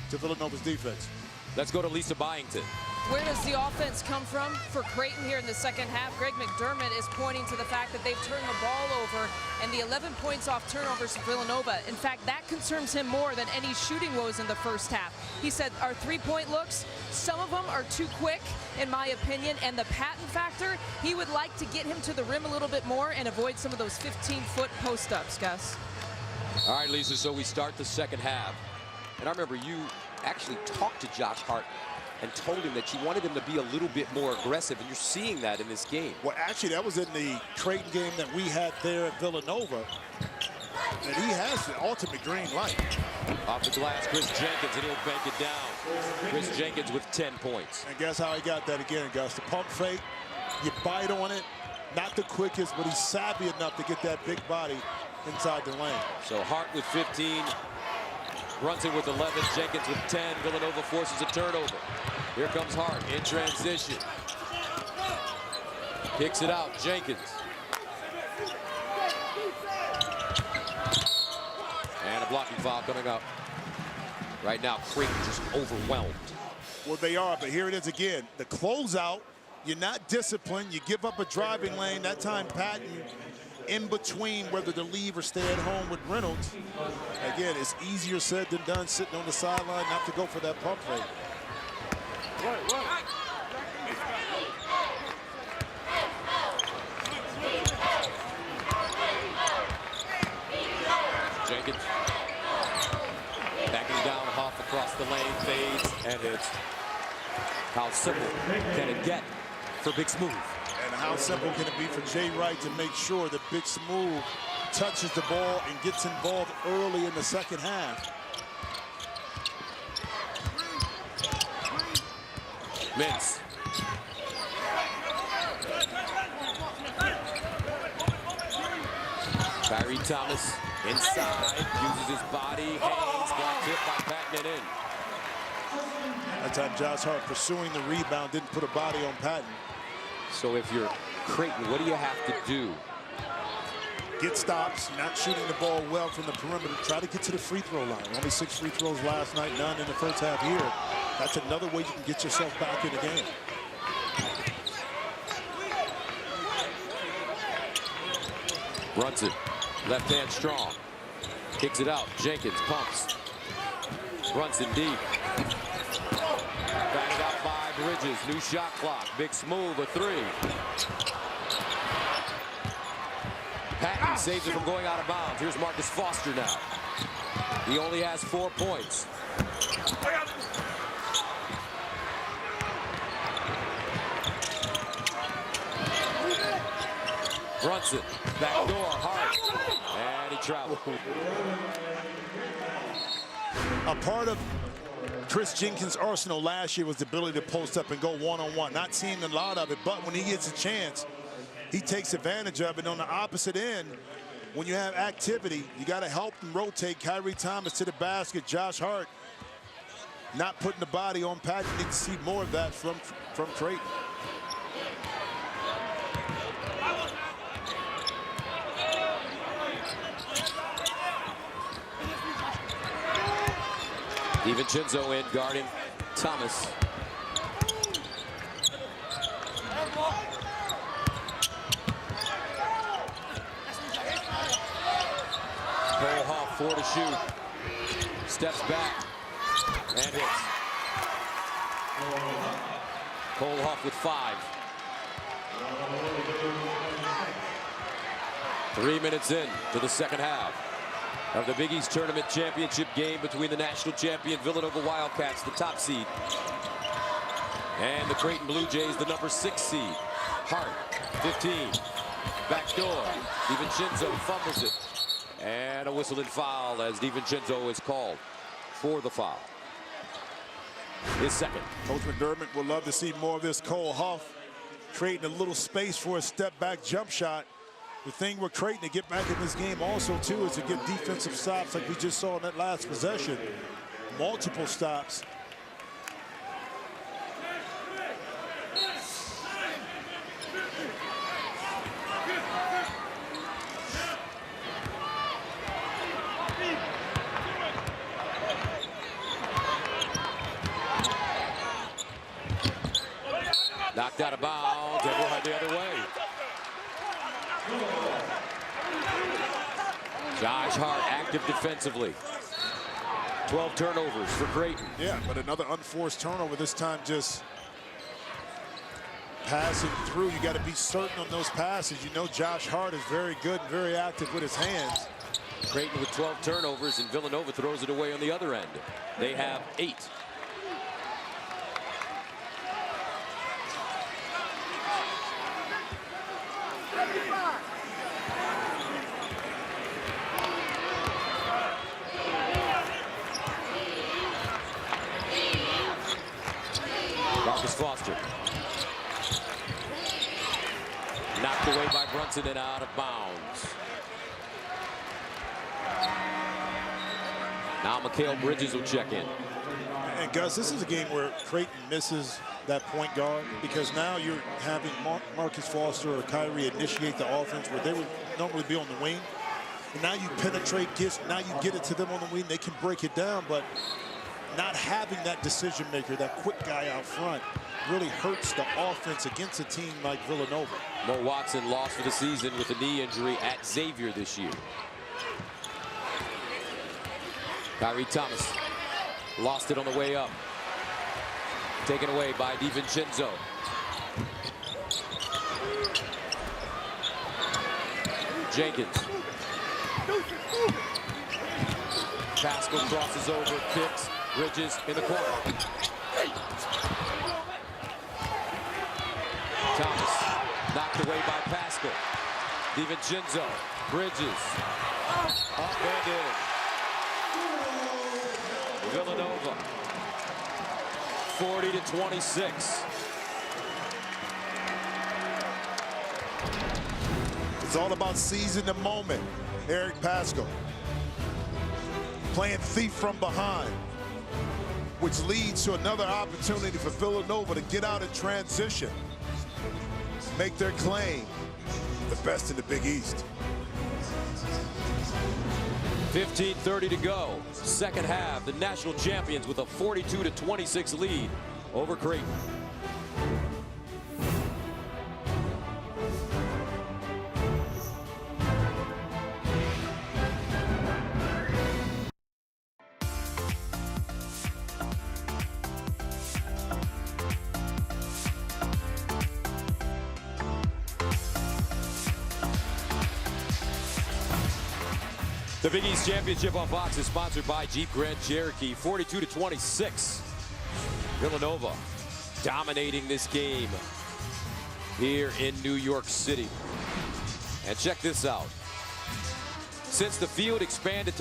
to Villanova's defense. Let's go to Lisa Byington. Where does the offense come from for Creighton here in the second half? Greg McDermott is pointing to the fact that they've turned the ball over, and the 11 points off turnovers for Villanova. In fact, that concerns him more than any shooting woes in the first half. He said our 3-point looks, some of them are too quick, in my opinion, and the patent factor, he would like to get him to the rim a little bit more and avoid some of those 15-foot post-ups, Gus. All right, Lisa, so we start the second half. And I remember you actually talked to Josh Hart and told him that you wanted him to be a little bit more aggressive, and you're seeing that in this game. Well, actually, that was in the Creighton game that we had there at Villanova. And he has the ultimate green light. Off the glass, Chris Jenkins, and he'll bank it down. Chris Jenkins with 10 points. And guess how he got that again, Gus? The pump fake, you bite on it. Not the quickest, but he's savvy enough to get that big body inside the lane. So Hart with 15. Brunson with 11, Jenkins with 10. Villanova forces a turnover. Here comes Hart in transition. Kicks it out, Jenkins. And a blocking foul coming up. Right now, Creighton just overwhelmed. Well, they are, but here it is again. The closeout, you're not disciplined. You give up a driving lane. That time, Patton in between whether to leave or stay at home with Reynolds. Again, it's easier said than done sitting on the sideline not to go for that pump fake. Jenkins backing down, Hoff across the lane, fades, and it's how simple can it get for Big Smooth? And how simple can it be for Jay Wright to make sure that Big Smooth touches the ball and gets involved early in the second half. Mintz. Kyrie Thomas inside, uses his body, hangs, got tipped by Patton and in. That time Josh Hart pursuing the rebound, didn't put a body on Patton. So if you're Creighton, what do you have to do? Get stops, not shooting the ball well from the perimeter. Try to get to the free throw line. Only 6 free throws last night, none in the first half here. That's another way you can get yourself back in the game. Brunson, left hand strong. Kicks it out. Jenkins pumps. Brunson deep. Batted out by Bridges. New shot clock. Big smooth, a 3. Patton saves it from going out of bounds. Here's Marcus Foster now. He only has 4 points. Brunson, back door, Hart, and he traveled. A part of Chris Jenkins' arsenal last year was the ability to post up and go one-on-one. Not seeing a lot of it, but when he gets a chance, he takes advantage of it. On the opposite end, when you have activity, you got to help them rotate. Kyrie Thomas to the basket. Josh Hart not putting the body on Patton. Need to see more of that from Creighton. DiVincenzo in guarding Thomas. Cole Hoff 4 to shoot. Steps back and hits. Cole Hoff with 5. 3 minutes in to the second half of the Big East Tournament Championship game between the national champion Villanova Wildcats, the top seed, and the Creighton Bluejays, the number 6 seed. Hart, 15, back door. DiVincenzo fumbles it, and a whistle and foul as DiVincenzo is called for the foul. His second. Coach McDermott would love to see more of this. Cole Hoff creating a little space for a step-back jump shot. The thing with Creighton to get back in this game also, too, is to get defensive stops like we just saw in that last possession. Multiple stops. Knocked out of bounds, and we'll head the other way. Josh Hart active defensively. 12 turnovers for Creighton. Yeah, but another unforced turnover, this time just passing through. You got to be certain on those passes. You know Josh Hart is very good and very active with his hands. Creighton with 12 turnovers, and Villanova throws it away on the other end. They have 8. Marcus Foster. Knocked away by Brunson and out of bounds. Now Mikal Bridges will check in. And Gus, this is a game where Creighton misses that point guard, because now you're having Marcus Foster or Kyrie initiate the offense where they would normally be on the wing. And now you penetrate, now you get it to them on the wing, they can break it down, but not having that decision maker, that quick guy out front, really hurts the offense against a team like Villanova. Mo Watson lost for the season with a knee injury at Xavier this year. Kyrie Thomas lost it on the way up. Taken away by DiVincenzo. Jenkins. Pascal crosses over, kicks. Bridges in the corner. Thomas knocked away by Pascal. DiVincenzo. Bridges. Up and in. Villanova. 40-26. It's all about seizing the moment. Eric Pascal playing thief from behind, which leads to another opportunity for Villanova to get out in transition, make their claim, the best in the Big East. 15:30 to go. Second half, the national champions with a 42-26 lead over Creighton. The Big East Championship on Fox is sponsored by Jeep Grand Cherokee. 42-26. Villanova dominating this game here in New York City. And check this out. Since the field expanded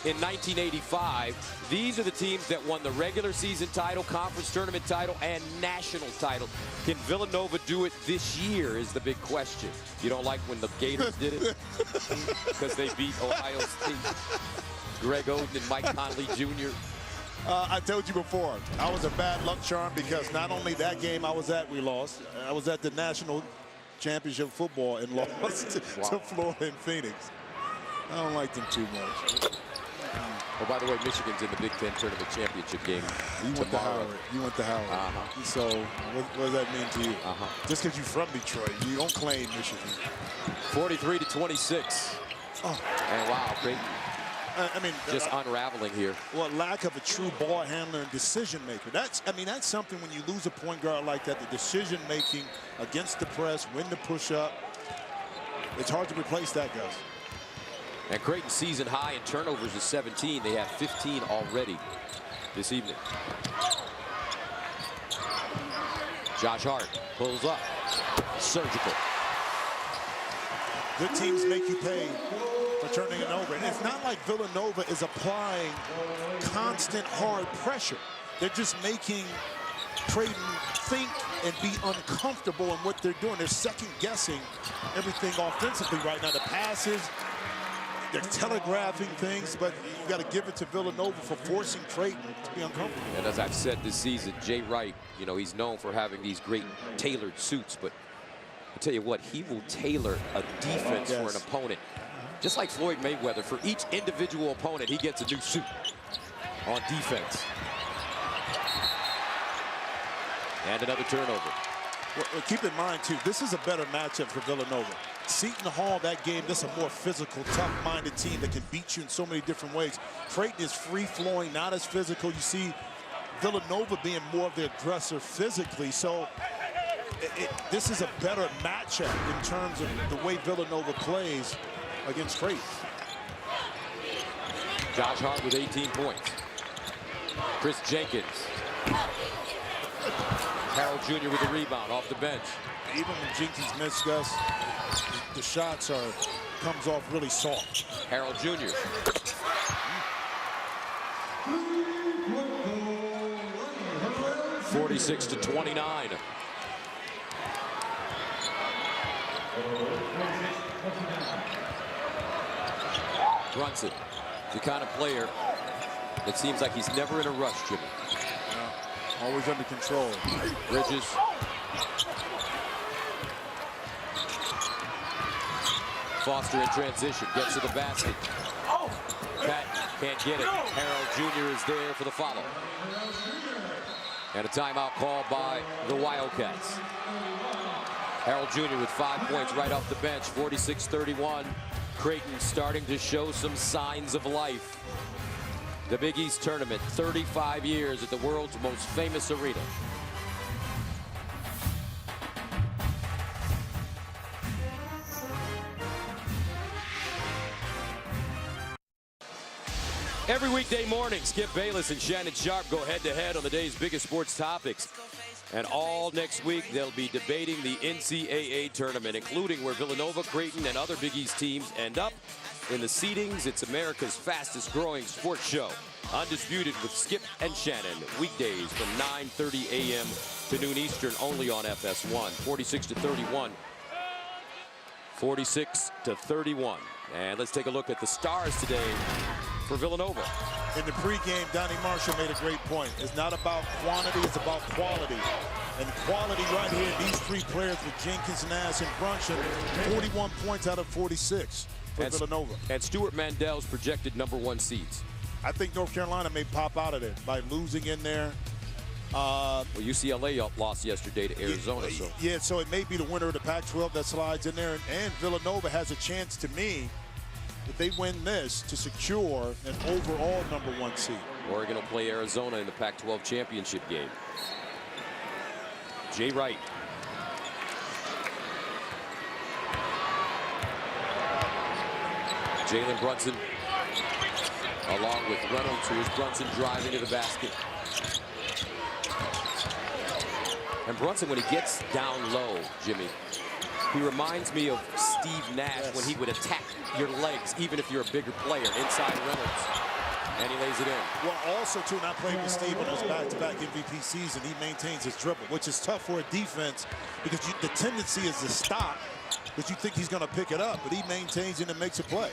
in 1985, these are the teams that won the regular season title, conference tournament title, and national title. Can Villanova do it this year is the big question. You don't like when the Gators did it? Because they beat Ohio State. Greg Oden and Mike Conley Jr. I told you before, I was a bad luck charm because not only that game I was at, we lost. I was at the national championship football and lost to Florida and Phoenix. I don't like them too much. Oh, by the way, Michigan's in the Big Ten Tournament Championship game You went to Howard. You went to Howard. So what does that mean to you? Just because you're from Detroit, you don't claim Michigan. 43-26. Oh. And wow, Creighton. I mean, just unraveling here. Well, lack of a true ball handler and decision maker. That's something when you lose a point guard like that, the decision making against the press, when to push up. It's hard to replace that, guys. And Creighton's season high in turnovers is 17. They have 15 already this evening. Josh Hart pulls up. Surgical. Good teams make you pay for turning it over. And it's not like Villanova is applying constant hard pressure. They're just making Creighton think and be uncomfortable in what they're doing. They're second guessing everything offensively right now. The passes, they're telegraphing things, but you got to give it to Villanova for forcing Creighton to be uncomfortable. And as I've said this season, Jay Wright, you know, he's known for having these great tailored suits, but I'll tell you what, he will tailor a defense for an opponent. Just like Floyd Mayweather, for each individual opponent, he gets a new suit on defense. And another turnover. Well, keep in mind, too, this is a better matchup for Villanova. Seton Hall, that game, that's a more physical, tough-minded team that can beat you in so many different ways. Creighton is free-flowing, not as physical. You see Villanova being more of the aggressor physically. So this is a better matchup in terms of the way Villanova plays against Creighton. Josh Hart with 18 points. Chris Jenkins. Harold Jr. with the rebound off the bench. Even when Jenkins missed, Gus, the shots comes off really soft. Harold Jr. (46-29). Brunson, the kind of player that seems like he's never in a rush, Jimmy. Always under control. Bridges. Foster in transition, gets to the basket. Pat can't get it. Harold Jr. is there for the follow. And a timeout called by the Wildcats. Harold Jr. with 5 points right off the bench, 46-31. Creighton starting to show some signs of life. The Big East Tournament, 35 years at the world's most famous arena. Every weekday morning, Skip Bayless and Shannon Sharp go head-to-head on the day's biggest sports topics. And all next week, they'll be debating the NCAA tournament, including where Villanova, Creighton, and other Big East teams end up in the seedings. It's America's fastest-growing sports show. Undisputed with Skip and Shannon, weekdays from 9:30 a.m. to noon Eastern, only on FS1. 46-31. 46-31. And let's take a look at the stars today for Villanova. In the pregame, Donnie Marshall made a great point. It's not about quantity, it's about quality. And quality right here, these three players with Jenkins, Nash, and Brunson, 41 points out of 46 for Villanova. And Stuart Mandel's projected #1 seeds. I think North Carolina may pop out of it by losing in there. Well, UCLA lost yesterday to Arizona. So it may be the winner of the Pac-12 that slides in there. And Villanova has a chance, to me, if they win this, to secure an overall #1 seed. Oregon will play Arizona in the Pac-12 championship game. Jay Wright. Jalen Brunson along with Reynolds. Here's Brunson driving to the basket. And Brunson, when he gets down low, Jimmy, he reminds me of Steve Nash when he would attack your legs, even if you're a bigger player, inside Reynolds. And he lays it in. Well, also, too, not playing with Steve in his back-to-back MVP season, he maintains his dribble, which is tough for a defense because the tendency is to stop, but you think he's going to pick it up, but he maintains it and makes a play.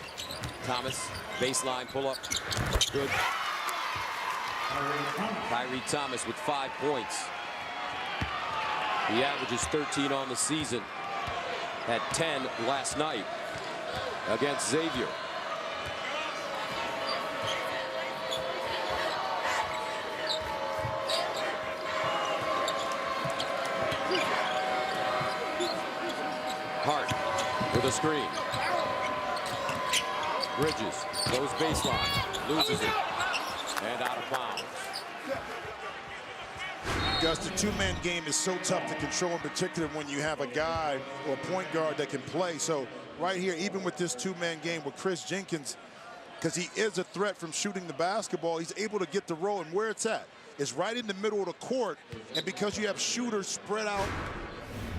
Thomas, baseline pull-up. Good. Kyrie Thomas with 5 points. He averages 13 on the season. Had 10 last night against Xavier. Hart with a screen. Bridges goes baseline, loses it, and out of bounds. Gus, the two-man game is so tough to control, in particular when you have a guy or a point guard that can play. So right here, even with this two-man game with Chris Jenkins, because he is a threat from shooting the basketball, he's able to get the roll, and where it's at is right in the middle of the court. And because you have shooters spread out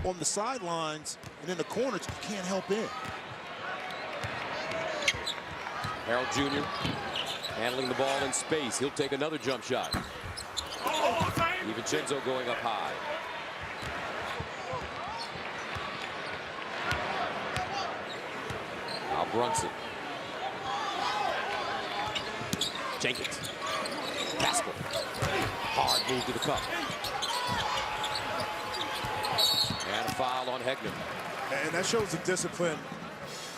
on the sidelines and in the corners, you can't help in. Harold Jr. handling the ball in space. He'll take another jump shot. DiVincenzo going up high. Now Brunson. Jenkins. Pascal. Hard move to the cup. And a foul on Hegner. And that shows the discipline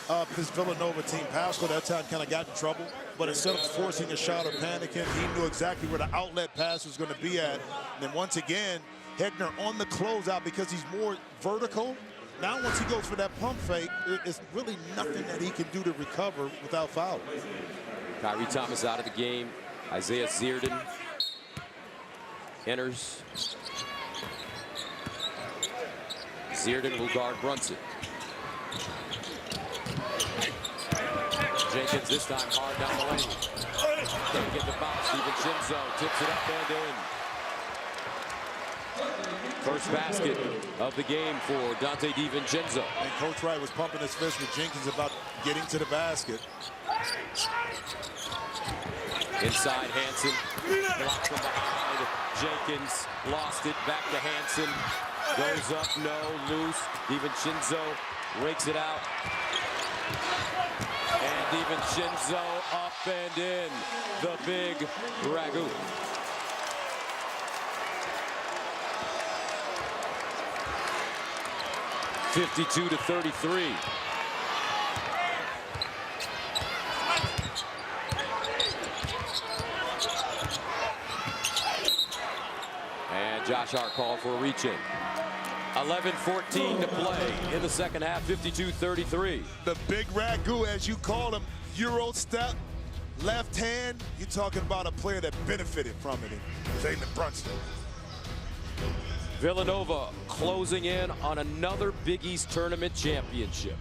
of this Villanova team. Pascal that time kind of got in trouble, but instead of forcing a shot or panicking, he knew exactly where the outlet pass was going to be at. And then once again, Hegner on the closeout because he's more vertical. Now once he goes for that pump fake, it's really nothing that he can do to recover without fouling. Kyrie Thomas out of the game. Isaiah Zierden enters. Zierden will guard Brunson. Jenkins this time hard down the lane. Can't get the bounce. DiVincenzo tips it up and in. First basket of the game for Dante DiVincenzo. And Coach Wright was pumping his fist with Jenkins about getting to the basket. Inside Hansen. Blocked from behind. Jenkins lost it. Back to Hansen. Goes up, no, loose. DiVincenzo rakes it out. And DiVincenzo up and in. The big ragu. (52-33). And Josh Hart called for a reach-in. 11:14 to play in the second half, 52-33. The big ragu, as you call him, Euro step, left hand. You're talking about a player that benefited from it, Jalen Brunson. Villanova closing in on another Big East tournament championship.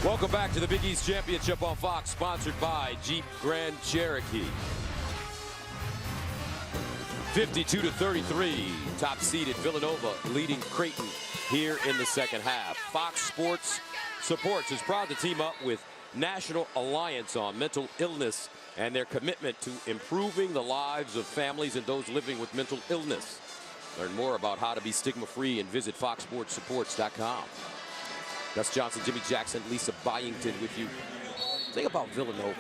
Welcome back to the Big East Championship on Fox, sponsored by Jeep Grand Cherokee. 52-33, top seeded Villanova leading Creighton here in the second half. Fox Sports Supports is proud to team up with National Alliance on Mental Illness and their commitment to improving the lives of families and those living with mental illness. Learn more about how to be stigma-free and visit foxsportsupports.com. Gus Johnson, Jimmy Jackson, Lisa Byington with you. Think about Villanova.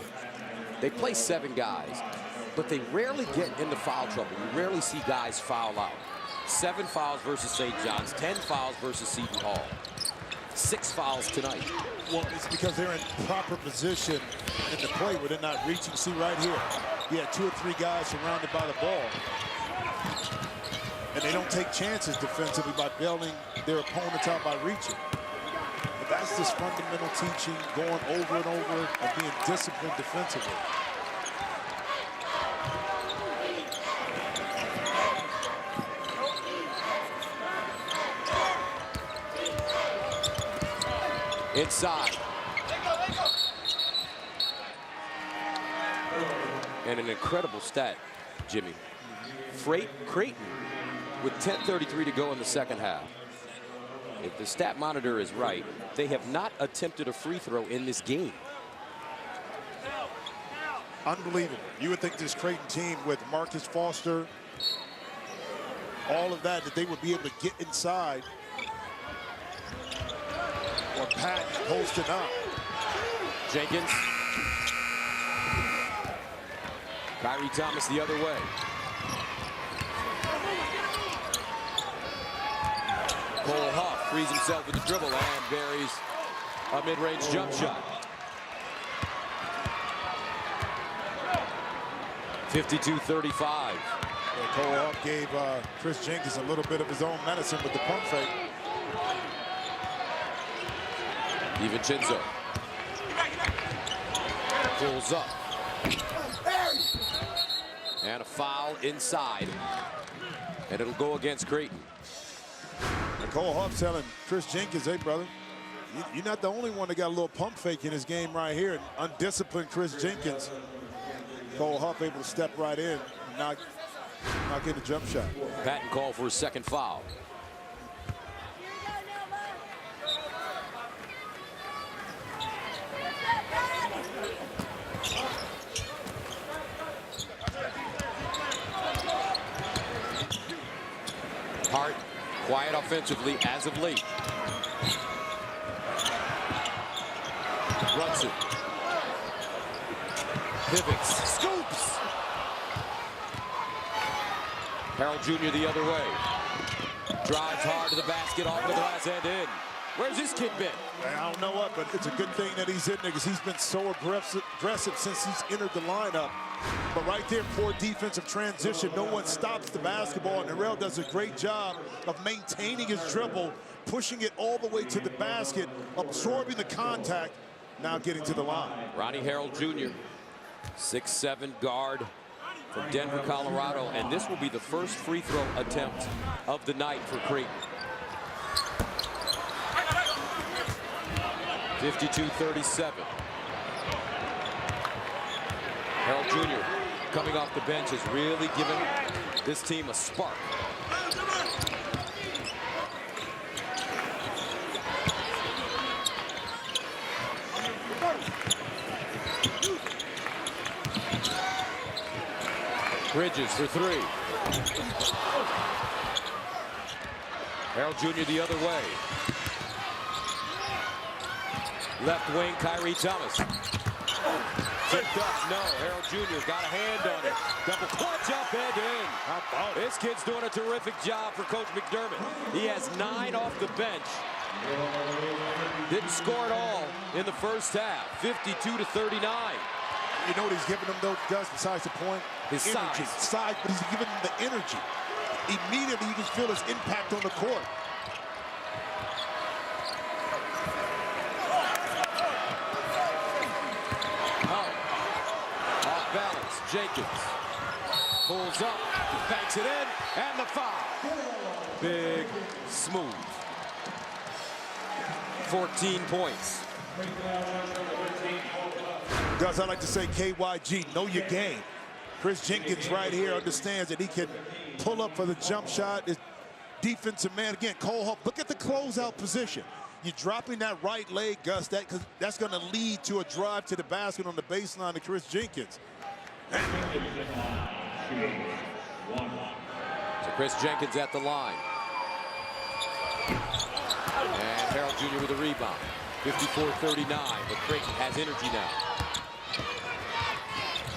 They play 7 guys, but they rarely get into foul trouble. You rarely see guys foul out. 7 fouls versus St. John's, 10 fouls versus Seton Hall. 6 fouls tonight. Well, it's because they're in proper position in the play where they're not reaching. See right here, he had 2 or 3 guys surrounded by the ball. And they don't take chances defensively by bailing their opponents out by reaching. But that's just fundamental teaching, going over and over and being disciplined defensively. Inside. And an incredible stat, Jimmy. Creighton with 10:33 to go in the second half. If the stat monitor is right, they have not attempted a free throw in this game. Unbelievable. You would think this Creighton team with Marcus Foster, all of that they would be able to get inside. Or Pat posted up. Jenkins. Kyrie Thomas the other way. Cole Huff frees himself with the dribble and buries a mid-range jump shot. 52-35. Cole Huff gave Chris Jenkins a little bit of his own medicine with the pump fake. DiVincenzo pulls up. And a foul inside. And it'll go against Creighton. And Cole Huff telling Chris Jenkins, hey, brother, you're not the only one that got a little pump fake in his game right here. Undisciplined Chris Jenkins. Cole Huff able to step right in and not get a jump shot. Patton called for his second foul. Hart, quiet offensively as of late. Runs it. Pivots. Scoops. Harold Jr. the other way. Drives hard to the basket, off the glass and in. Where's this kid been? I don't know what, but it's a good thing that he's in there because he's been so aggressive since he's entered the lineup. But right there, poor defensive transition. No one stops the basketball, and Harrell does a great job of maintaining his dribble, pushing it all the way to the basket, absorbing the contact, now getting to the line. Ronnie Harold Jr., 6'7" guard from Denver, Colorado, and this will be the first free throw attempt of the night for Creighton. 52-37. Harold Jr. coming off the bench has really given this team a spark. Bridges for 3. Harold Jr. the other way. Left wing, Kyrie Thomas. Tipped up, no. Harold Jr. got a hand on it. Double clutch up and in. How about it? This kid's doing a terrific job for Coach McDermott. He has 9 off the bench. Didn't score at all in the first half. 52-39. You know what he's giving them, though, Gus, besides the point? His energy. Size, but he's giving them the energy. Immediately, you can feel his impact on the court. Off balance, Jenkins pulls up, banks it in, and the foul. Big, smooth. 14 points. Gus, I like to say KYG, know your game. Chris Jenkins right here understands that he can pull up for the jump shot. defensive man. Again, Cole Huff, look at the closeout position. You're dropping that right leg, Gus, that's going to lead to a drive to the basket on the baseline to Chris Jenkins. So Chris Jenkins at the line. And Harold Jr. with a rebound. 54-39, but Creighton has energy now.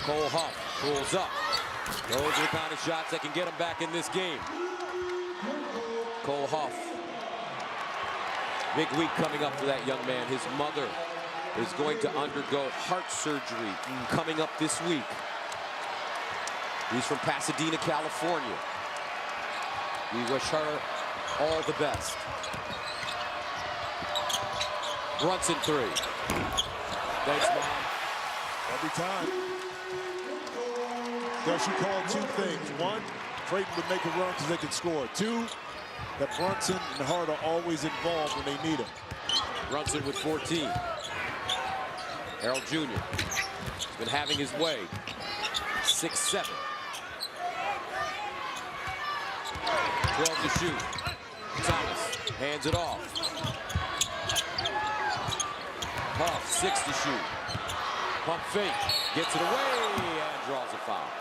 Cole Huff pulls up. Those are the kind of shots that can get him back in this game. Cole Huff. Big week coming up for that young man. His mother is going to undergo heart surgery coming up this week. He's from Pasadena, California. We wish her all the best. Brunson three. Thanks, Mom. Every time. Gus, you called two things. One, Creighton would make a run because they could score. Two, that Brunson and Hart are always involved when they need him. Brunson with 14. Harold Jr. has been having his way. 6-7. 12 to shoot. Thomas hands it off. Huff, 6 to shoot. Pump fake, gets it away and draws a foul.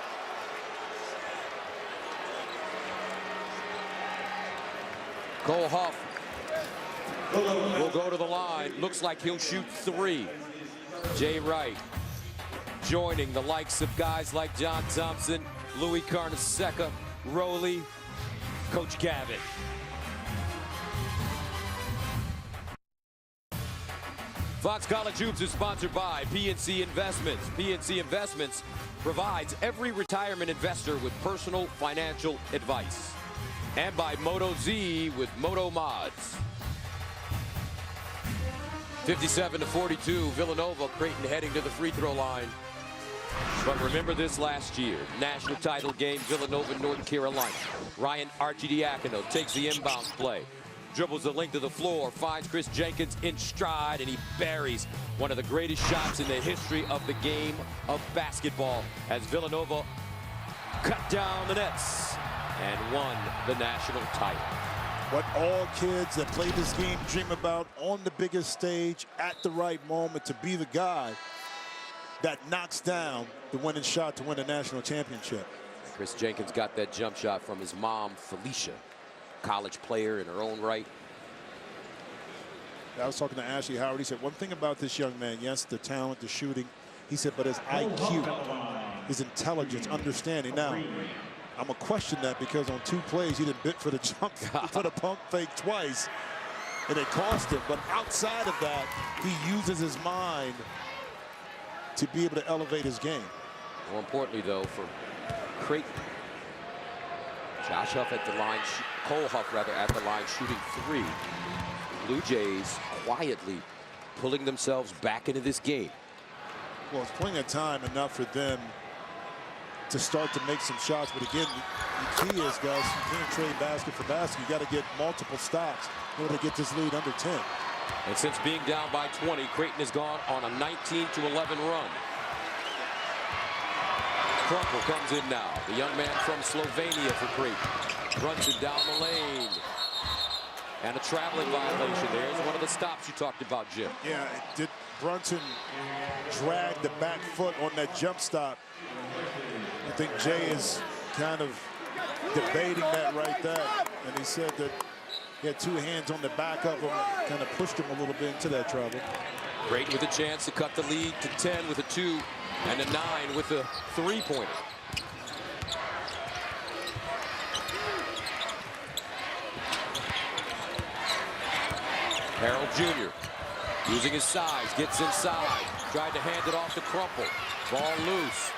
Cole Huff will go to the line. Looks like he'll shoot 3. Jay Wright joining the likes of guys like John Thompson, Louis Carnesecca, Rowley, Coach Gavin. Fox College Hoops is sponsored by PNC Investments. PNC Investments provides every retirement investor with personal financial advice. And by Moto Z with Moto Mods. 57-42, Villanova, Creighton heading to the free throw line. But remember this last year, national title game, Villanova, North Carolina. Ryan Archidiakono takes the inbound play. Dribbles the length of the floor, finds Chris Jenkins in stride, and he buries one of the greatest shots in the history of the game of basketball as Villanova cut down the nets and won the national title. What all kids that play this game dream about on the biggest stage at the right moment, to be the guy that knocks down the winning shot to win a national championship. Chris Jenkins got that jump shot from his mom, Felicia. College player in her own right. I was talking to Ashley Howard. He said one thing about this young man, yes, the talent, the shooting. He said, but his IQ, his intelligence, understanding. Now, I'm going to question that because on 2 plays, he didn't bid for the jump, for the pump fake twice, and it cost him. But outside of that, he uses his mind to be able to elevate his game. More importantly, though, for Creighton, Josh Huff at the line, Cole Huff rather at the line shooting 3. Blue Jays quietly pulling themselves back into this game. Well, it's plenty of time enough for them to start to make some shots. But again, the key is, guys, you can't trade basket for basket. You got to get multiple stops in order to get this lead under 10. And since being down by 20, Creighton has gone on a 19-11 run. Crumple comes in now. The young man from Slovenia for Creighton. Brunson down the lane. And a traveling violation. There's one of the stops you talked about, Jim. Yeah, did Brunson drag the back foot on that jump stop? I think Jay is kind of debating that right there. And he said that he had 2 hands on the back of him, kind of pushed him a little bit into that trouble. Creighton with a chance to cut the lead to 10 with a 2 and a 9 with a 3-pointer. Harold Jr. using his size, gets inside, tried to hand it off to Crumple. Ball loose,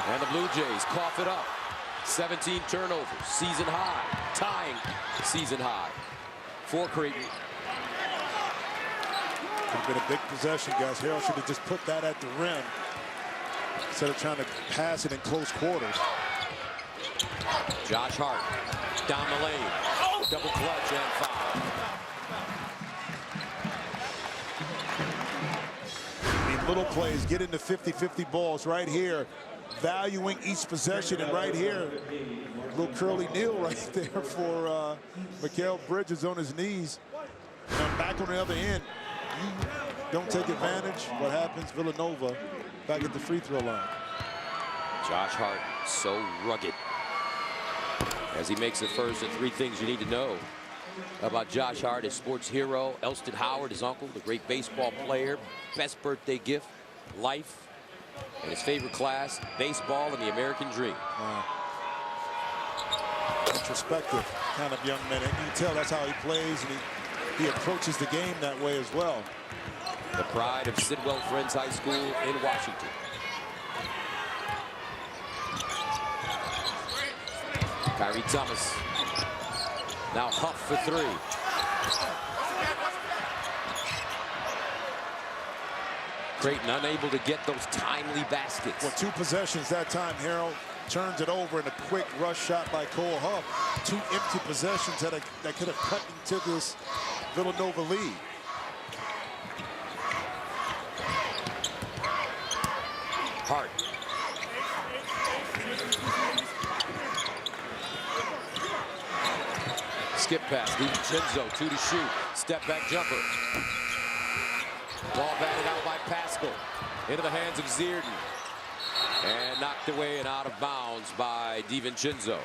and the Blue Jays cough it up. 17 turnovers, season high, tying season high for Creighton. Could have been a big possession, guys. Harold should have just put that at the rim instead of trying to pass it in close quarters. Josh Hart down the lane, double clutch and foul. Little plays, get into 50-50 balls right here, valuing each possession, and right here, Little curly kneel right there for Mikal Bridges on his knees. Now back on the other end. You don't take advantage. What happens? Villanova back at the free throw line. Josh Hart, so rugged. As he makes the first of 3 things you need to know about Josh Hart, his sports hero, Elston Howard, his uncle, the great baseball player, best birthday gift, life, and his favorite class, baseball and the American dream. Wow. Introspective kind of young man. And you can tell that's how he plays, and he approaches the game that way as well. The pride of Sidwell Friends High School in Washington. Kyrie Thomas. Now Huff for 3. Creighton unable to get those timely baskets. Well, 2 possessions that time. Harold turns it over in a quick rush shot by Cole Huff. 2 empty possessions that could have cut into this Villanova lead. Hart. Skip pass, DiVincenzo, 2 to shoot. Step back jumper. Ball batted out by Pascal. Into the hands of Zierden. And knocked away and out of bounds by DiVincenzo.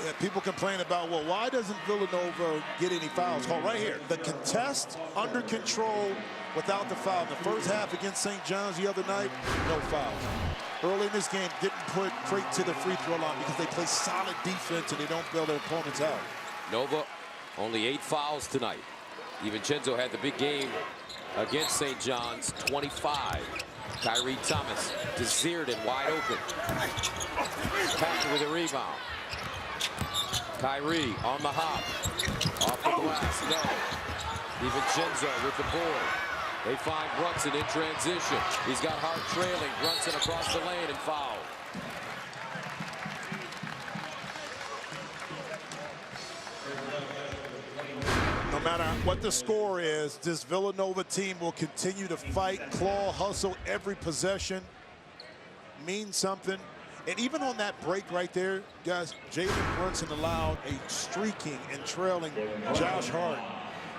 Yeah, people complain about, well, why doesn't Villanova get any fouls? Call right here. The contest under control without the foul. In the first half against St. John's the other night, no fouls. Early in this game, didn't put Creighton to the free throw line because they play solid defense and they don't bail their opponents out. Nova, only 8 fouls tonight. DiVincenzo had the big game against St. John's, 25. Kyrie Thomas to Zierden, wide open. Packer with a rebound. Kyrie on the hop. Off the glass, no. DiVincenzo with the board. They find Brunson in transition. He's got Hart trailing. Brunson across the lane and foul. No matter what the score is, this Villanova team will continue to fight, claw, hustle every possession. Means something. And even on that break right there, guys, Jalen Brunson allowed a streaking and trailing Josh Hart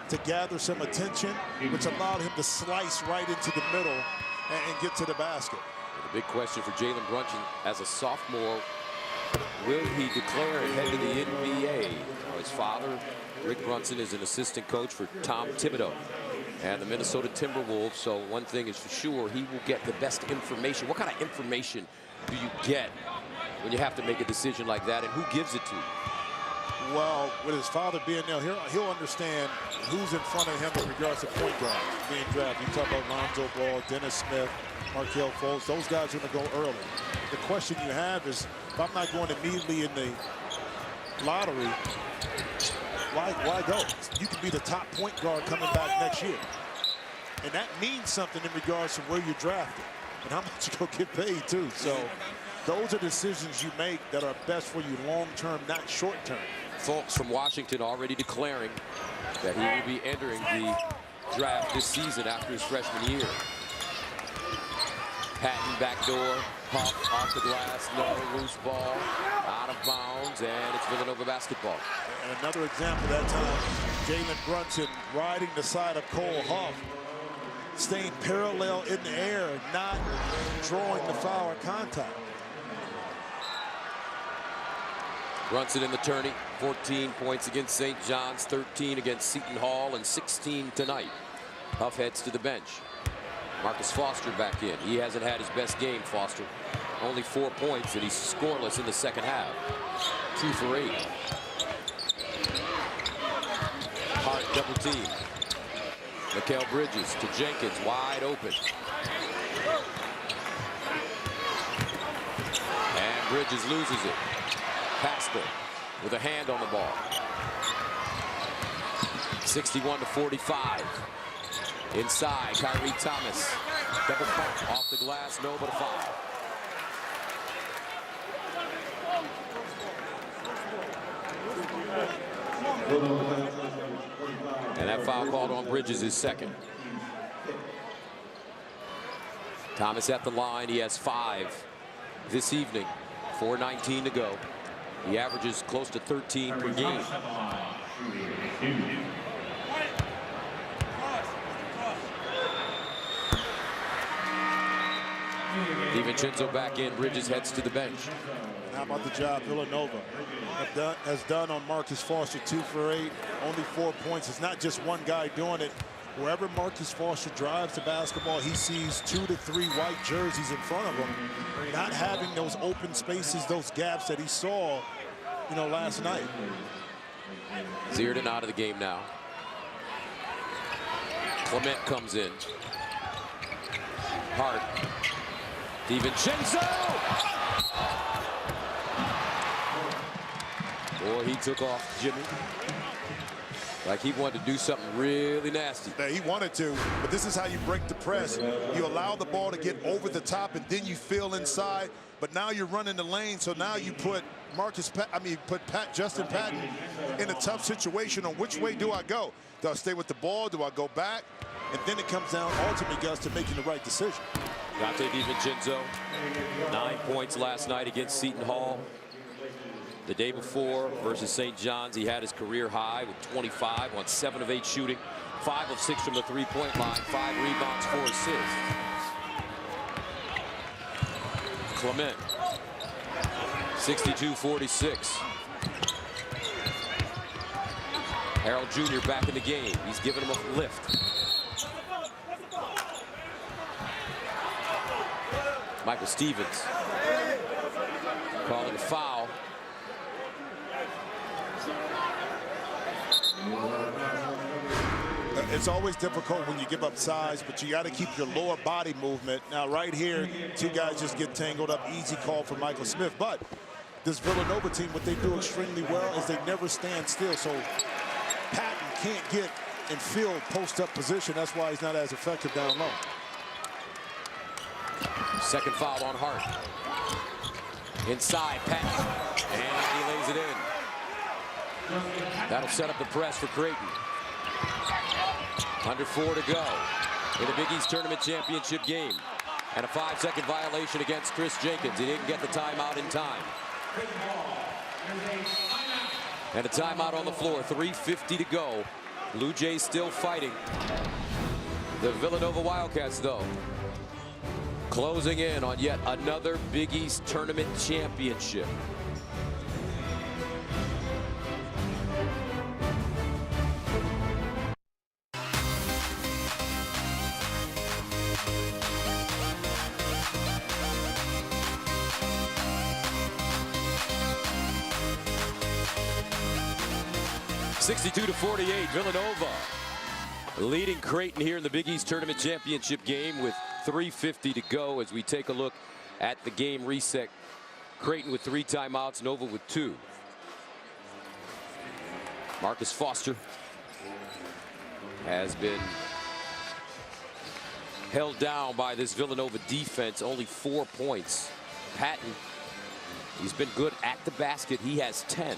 to gather some attention, which allowed him to slice right into the middle and get to the basket. The big question for Jalen Brunson as a sophomore, will he declare and head to the NBA? His father, Rick Brunson, is an assistant coach for Tom Thibodeau and the Minnesota Timberwolves. So one thing is for sure, he will get the best information. What kind of information do you get when you have to make a decision like that, and who gives it to you? Well, with his father being there, he'll understand who's in front of him in regards to point guard being drafted. You talk about Lonzo Ball, Dennis Smith, Markelle Fultz. Those guys are going to go early. The question you have is, if I'm not going immediately in the lottery, why go? You can be the top point guard coming back next year. And that means something in regards to where you're drafted and how much you're going to get paid, too. So those are decisions you make that are best for you long-term, not short-term. Fultz from Washington already declaring that he will be entering the draft this season after his freshman year. Patton backdoor, Huff off the glass, no, loose ball, out of bounds, and it's Villanova basketball. And another example that time, Jalen Brunson riding the side of Cole Huff, staying parallel in the air, not drawing the foul or contact. Brunson in the tourney, 14 points against St. John's, 13 against Seton Hall, and 16 tonight. Huff heads to the bench. Marcus Foster back in. He hasn't had his best game, Foster. Only 4 points, and he's scoreless in the second half. 2 for 8. Hart double team. Mikal Bridges to Jenkins, wide open. And Bridges loses it. Pascal with a hand on the ball. 61-45. Inside, Kyrie Thomas. Double pump off the glass, no, but a foul. And that foul called on Bridges is second. Thomas at the line. He has 5 this evening. 4:19 to go. He averages close to 13 per game. DiVincenzo back in. Bridges heads to the bench. How about the job Villanova has done on Marcus Foster? 2 for 8, only 4 points. It's not just one guy doing it. Wherever Marcus Foster drives the basketball, he sees 2 to 3 white jerseys in front of him. Not having those open spaces, those gaps that he saw, last night. Zierden out of the game now. Clement comes in. Hart. DiVincenzo! Boy, he took off Jimmy. Like he wanted to do something really nasty. Yeah, he wanted to, but this is how you break the press. You allow the ball to get over the top, and then you fill inside. But now you're running the lane, so now you put Justin Patton in a tough situation on which way do I go? Do I stay with the ball? Do I go back? And then it comes down ultimately, guys, to making the right decision. Dante DiVincenzo, 9 points last night against Seton Hall. The day before versus St. John's, he had his career high with 25 on 7 of 8 shooting, 5 of 6 from the three-point line, 5 rebounds, 4 assists. Clement, 62-46. Harold Jr. back in the game. He's giving him a lift. Michael Stevens calling a foul. It's always difficult when you give up size, but you got to keep your lower body movement. Now, right here, 2 guys just get tangled up. Easy call for Michael Smith. But this Villanova team, what they do extremely well is they never stand still. So Patton can't get in field post-up position. That's why he's not as effective down low. Second foul on Hart. Inside, Patton. And he lays it in. That'll set up the press for Creighton. Under 4 to go in the Big East Tournament Championship game. And a 5-second violation against Chris Jenkins. He didn't get the timeout in time. And a timeout on the floor. 3:50 to go. Blue Jays still fighting. The Villanova Wildcats, though, closing in on yet another Big East Tournament championship. (62-48), Villanova leading Creighton here in the Big East Tournament Championship game with 3:50 to go as we take a look at the game reset. Creighton with 3 timeouts, Nova with 2. Marcus Foster has been held down by this Villanova defense, only 4 points. Patton, he's been good at the basket. He has 10.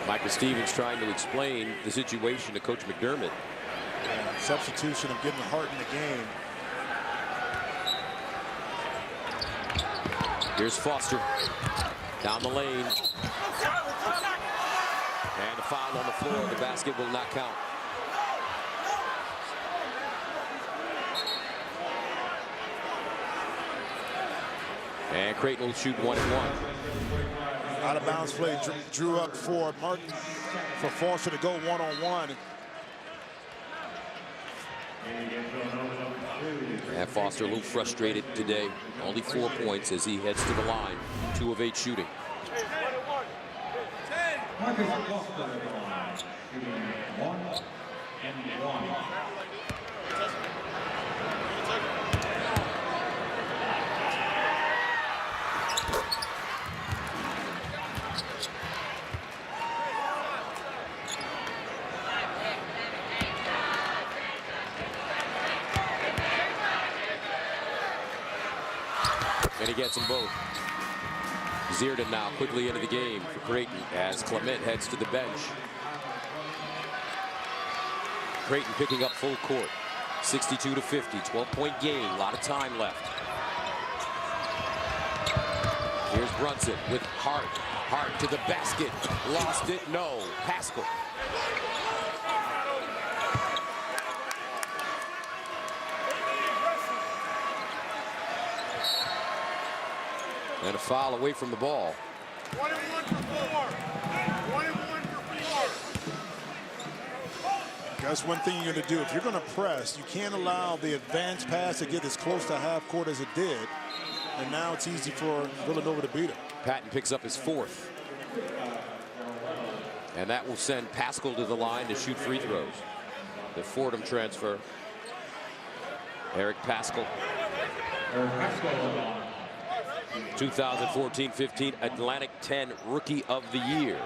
Michael Stevens trying to explain the situation to Coach McDermott. Yeah, substitution of getting Hart in the game. Here's Foster down the lane. And a foul on the floor. The basket will not count. And Creighton will shoot 1 and 1. Out of bounds play, drew up for Martin, for Foster to go 1-on-1. And Foster a little frustrated today. Only 4 points as he heads to the line. 2 of 8 shooting. And he gets them both. Zierden now quickly into the game for Creighton as Clement heads to the bench. Creighton picking up full court. 62-50, 12-point game, a lot of time left. Here's Brunson with Hart. Hart to the basket. Lost it, no. Pascal. And a foul away from the ball. 1 and 1 for 4. 1 and 1 for 4. That's one thing you're going to do. If you're going to press, you can't allow the advanced pass to get as close to half court as it did. And now it's easy for Villanova to beat him. Patton picks up his 4th. And that will send Pascal to the line to shoot free throws. The Fordham transfer. Eric Pascal. 2014-15 Atlantic 10 Rookie of the Year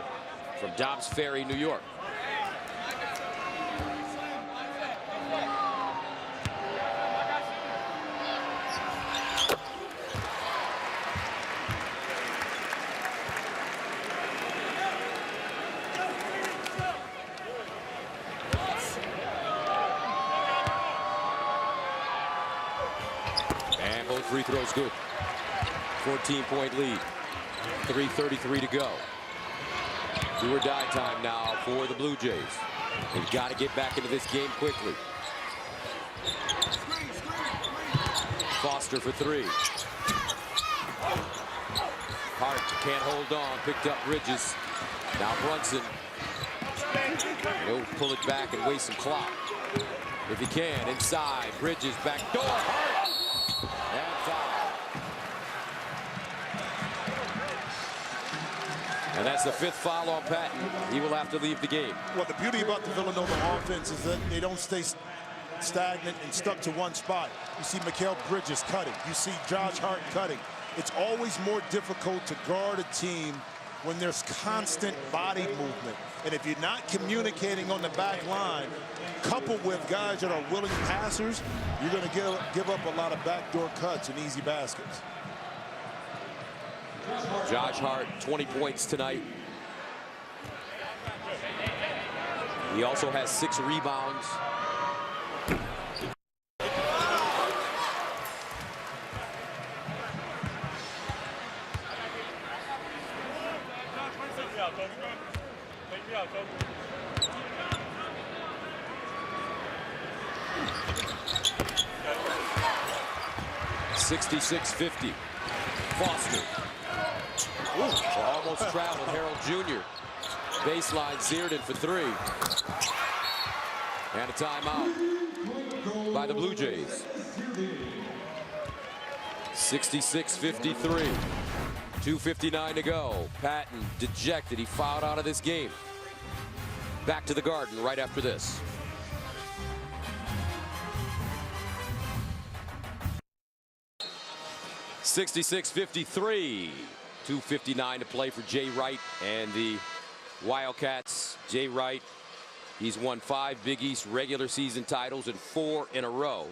from Dobbs Ferry, New York. And both free throws good. 14-point lead. 3:33 to go. Do or die time now for the Blue Jays. They've got to get back into this game quickly. Foster for 3. Hart can't hold on. Picked up Bridges. Now Brunson. He'll pull it back and waste some clock. If he can, inside. Bridges, back door. Hart. And foul. And that's the 5th foul on Patton. He will have to leave the game. Well, the beauty about the Villanova offense is that they don't stay stagnant and stuck to one spot. You see Mikal Bridges cutting. You see Josh Hart cutting. It's always more difficult to guard a team when there's constant body movement. And if you're not communicating on the back line, coupled with guys that are willing passers, you're going to give up a lot of backdoor cuts and easy baskets. Josh Hart, 20 points tonight. He also has 6 rebounds. .66-50. Foster. Almost traveled. Harold Jr. Baseline Zierden for 3. And a timeout by the Blue Jays. 66-53. 2:59 to go. Patton dejected. He fouled out of this game. Back to the Garden right after this. .66-53. 2:59 to play for Jay Wright and the Wildcats. Jay Wright, he's won 5 Big East regular season titles and 4 in a row.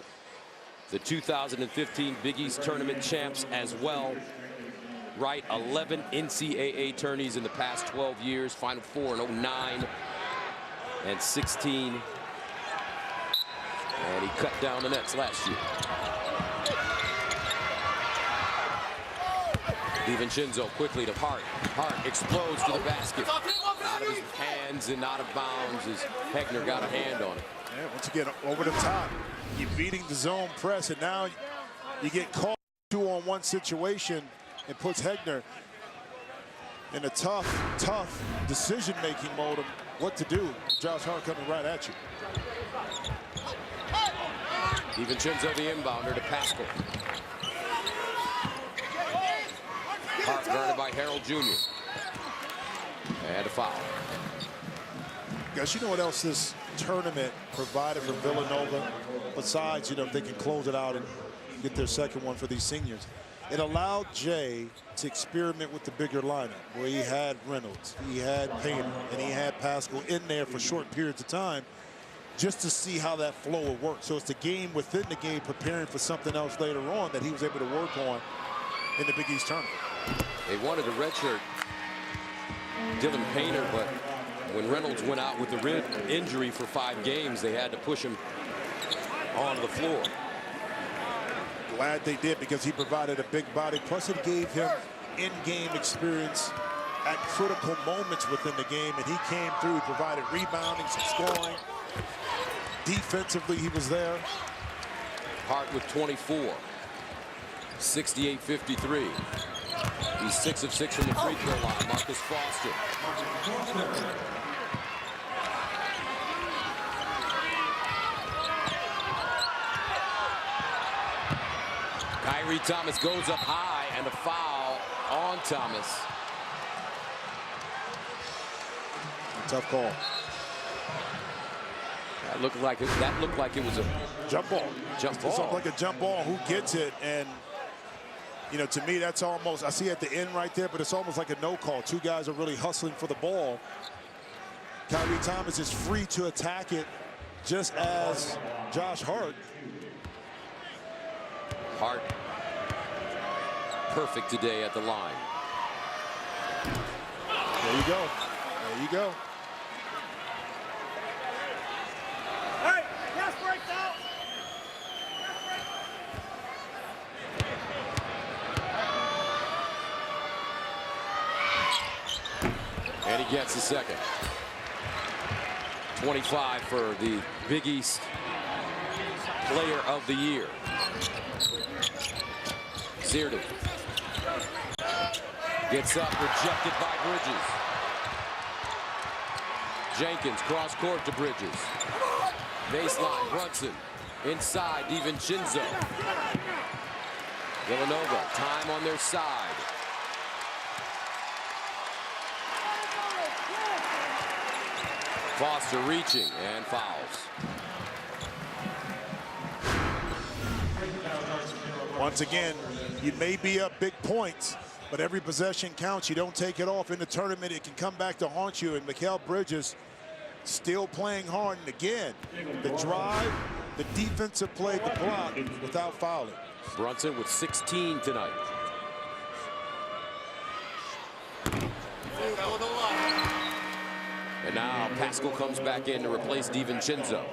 The 2015 Big East tournament champs as well. Wright, 11 NCAA tourneys in the past 12 years. Final 4 in 09 and 16. And he cut down the nets last year. DiVincenzo quickly to Hart. Hart explodes to the basket. Out of his hands and out of bounds as Hegner got a hand on it. Yeah, once again, over the top. You're beating the zone press, and now you get caught 2-on-1 situation. It puts Hegner in a tough decision-making mode of what to do. Josh Hart coming right at you. DiVincenzo the inbounder to Pascal. Hart guarded by Harold Jr. And a foul. Guys, you know what else this tournament provided for Villanova? Besides, you know, if they can close it out and get their second one for these seniors. It allowed Jay to experiment with the bigger lineup, where he had Reynolds, he had Painter, and he had Pascal in there for short periods of time, just to see how that flow would work. So it's the game within the game, preparing for something else later on that he was able to work on in the Big East tournament. They wanted to redshirt Dylan Painter, but when Reynolds went out with the rib injury for 5 games, they had to push him onto the floor. Glad they did, because he provided a big body. Plus, it gave him in-game experience at critical moments within the game, and he came through. He provided rebounding, some scoring. Defensively, he was there. Hart with 24, 68-53. He's 6 of 6 from the free throw line. Marcus Foster. Kyrie Thomas goes up high, and a foul on Thomas. Tough call. That looked like it was a jump ball. Jump ball. It's like a jump ball. Who gets it? And you know, to me, that's almost, I see at the end right there, but it's almost like a no call. 2 guys are really hustling for the ball. Kyrie Thomas is free to attack it, just as Josh Hart. Hart perfect today at the line. There you go. There you go. Hey, gas breaks out. And he gets the second. 25 for the Big East Player of the Year. Zierden gets up, rejected by Bridges. Jenkins cross court to Bridges. Baseline, Brunson. Inside, DiVincenzo. Villanova, time on their side. Foster reaching and fouls. Once again, you may be up big points, but every possession counts. You don't take it off in the tournament, it can come back to haunt you. And Mikal Bridges still playing hard. And again, the drive, the defensive play, the block without fouling. Brunson with 16 tonight. And now Pascal comes back in to replace DiVincenzo.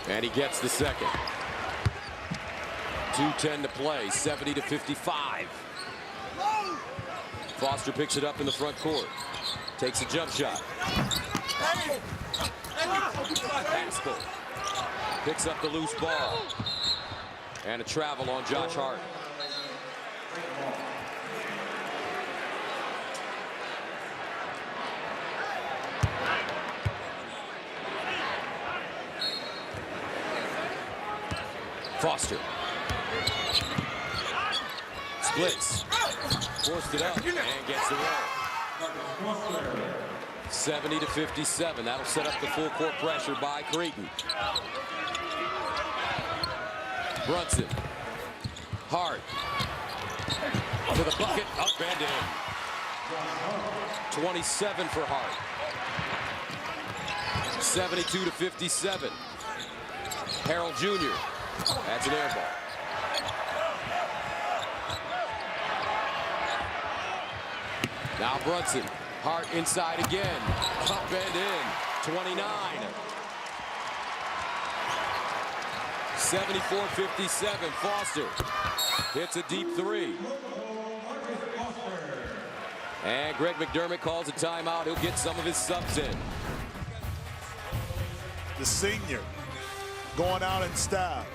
And he gets the second. 2:10 to play, 70-55. Foster picks it up in the front court. Takes a jump shot. Pascal picks up the loose ball. And a travel on Josh Hart. Foster splits, forced it up, and gets the roll. 70-57. That'll set up the full court pressure by Creighton. Brunson, Hart to the bucket, up and in. 27 for Hart. 72-57. Harold Jr. That's an air ball. Now Brunson, Hart inside again, up and in, 29. 74-57, Foster hits a deep 3. And Greg McDermott calls a timeout. He'll get some of his subs in. The senior going out in style,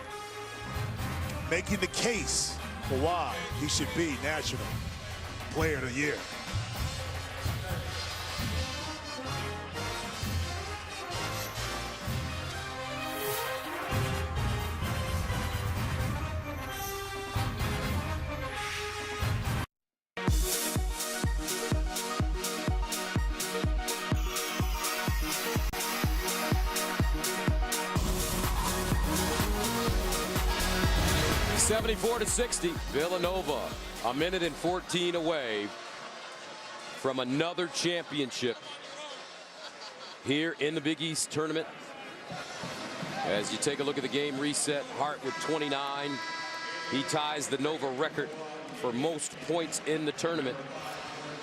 making the case for why he should be National Player of the Year. 74-60, Villanova, a minute and 14 away from another championship here in the Big East tournament. As you take a look at the game reset, Hart with 29. He ties the Nova record for most points in the tournament.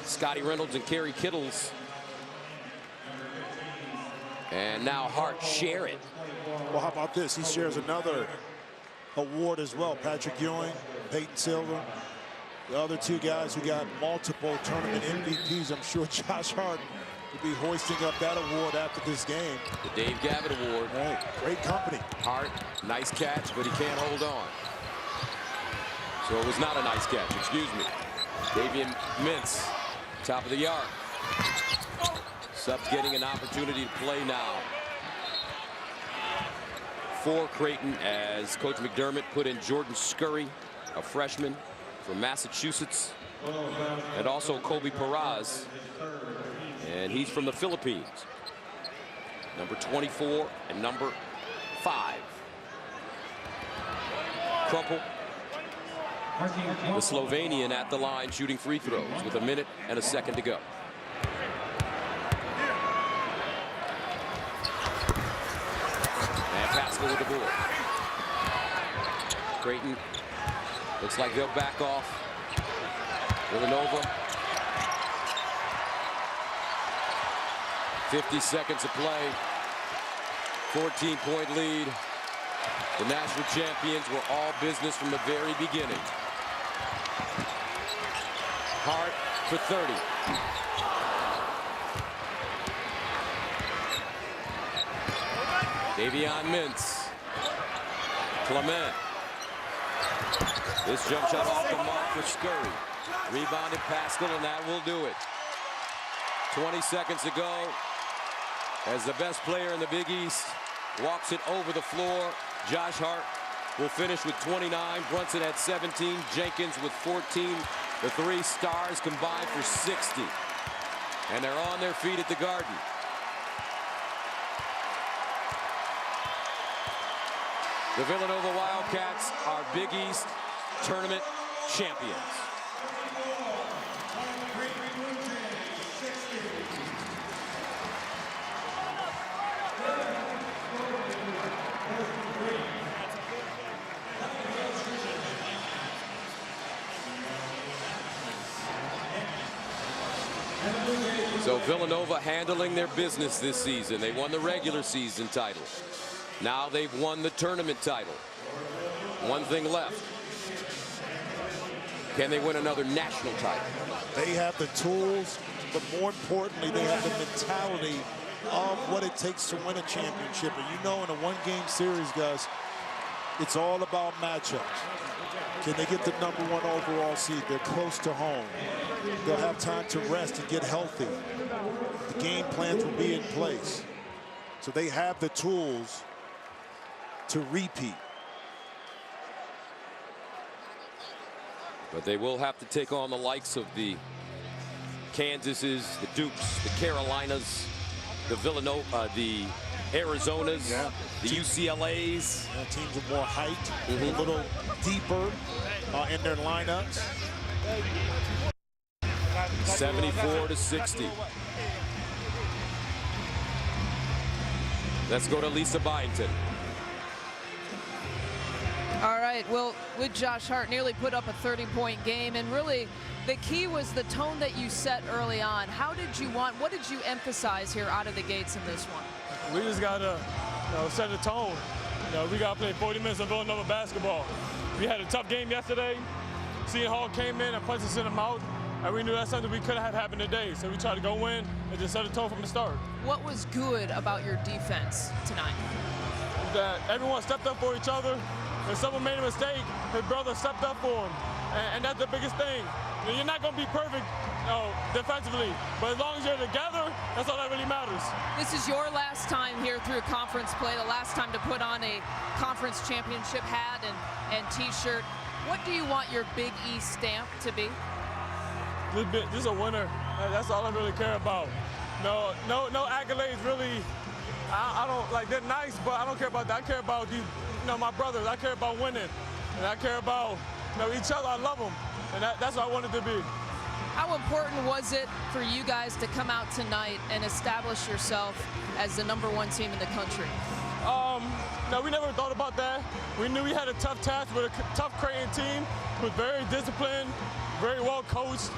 Scotty Reynolds and Kerry Kittles. And now Hart share it. Well, how about this? He shares another award as well. Patrick Ewing, Peyton Silver. The other two guys who got multiple tournament MVPs. I'm sure Josh Hart will be hoisting up that award after this game. The Dave Gavitt Award. Right. Great company. Hart, nice catch, but he can't hold on. So it was not a nice catch, excuse me. Davian Mintz, top of the arc. Subs getting an opportunity to play now for Creighton as Coach McDermott put in Jordan Scurry, a freshman from Massachusetts, and also Kobe Peraz, and he's from the Philippines. Number 24 and number 5. Crumple, the Slovenian, at the line shooting free throws with a minute and a second to go. And Pascal with the board. Creighton looks like they'll back off. Villanova. 50 seconds of play. 14-point lead. The national champions were all business from the very beginning. Hart for 30. Davion Mintz. Clement. This jump shot off the mark for Scurry. Rebounded Pascal, and that will do it. 20 seconds to go as the best player in the Big East walks it over the floor. Josh Hart will finish with 29. Brunson at 17. Jenkins with 14. The three stars combined for 60. And they're on their feet at the Garden. The Villanova Wildcats are Big East tournament champions. So Villanova handling their business this season. They won the regular season title. Now they've won the tournament title. One thing left. Can they win another national title? They have the tools, but more importantly, they have the mentality of what it takes to win a championship. And you know, in a one-game series, guys, it's all about matchups. Can they get the #1 overall seed? They're close to home. They'll have time to rest and get healthy. The game plans will be in place. So they have the tools to repeat. But they will have to take on the likes of the Kansases, the Dukes, the Carolinas, the Villanova, the Arizonas, the UCLAs. Teams with more height, a little deeper in their lineups. 74-60. Let's go to Lisa Byington. All right, well, with Josh Hart, nearly put up a 30-point game, and really the key was the tone that you set early on. What did you emphasize here out of the gates in this one? We just got to set the tone. We got to play 40 minutes of Villanova basketball. We had a tough game yesterday. Seton Hall came in and punched us in the mouth, and we knew that's something we couldn't have happened today. So we tried to go win and just set the tone from the start. What was good about your defense tonight? That everyone stepped up for each other. If someone made a mistake, his brother stepped up for him. And that's the biggest thing. You're not going to be perfect defensively, but as long as you're together, that's all that really matters. This is your last time here through conference play, the last time to put on a conference championship hat and T-shirt. What do you want your Big East stamp to be? This is a winner. That's all I really care about. No accolades really. I don't like, they're nice, but I don't care about that. I care about my brothers. I care about winning. and I care about each other. I love them, and that's what I wanted to be. How important was it for you guys to come out tonight and establish yourself as the #1 team in the country? No, we never thought about that. We knew we had a tough task with a tough Creighton team, who was very disciplined, very well coached.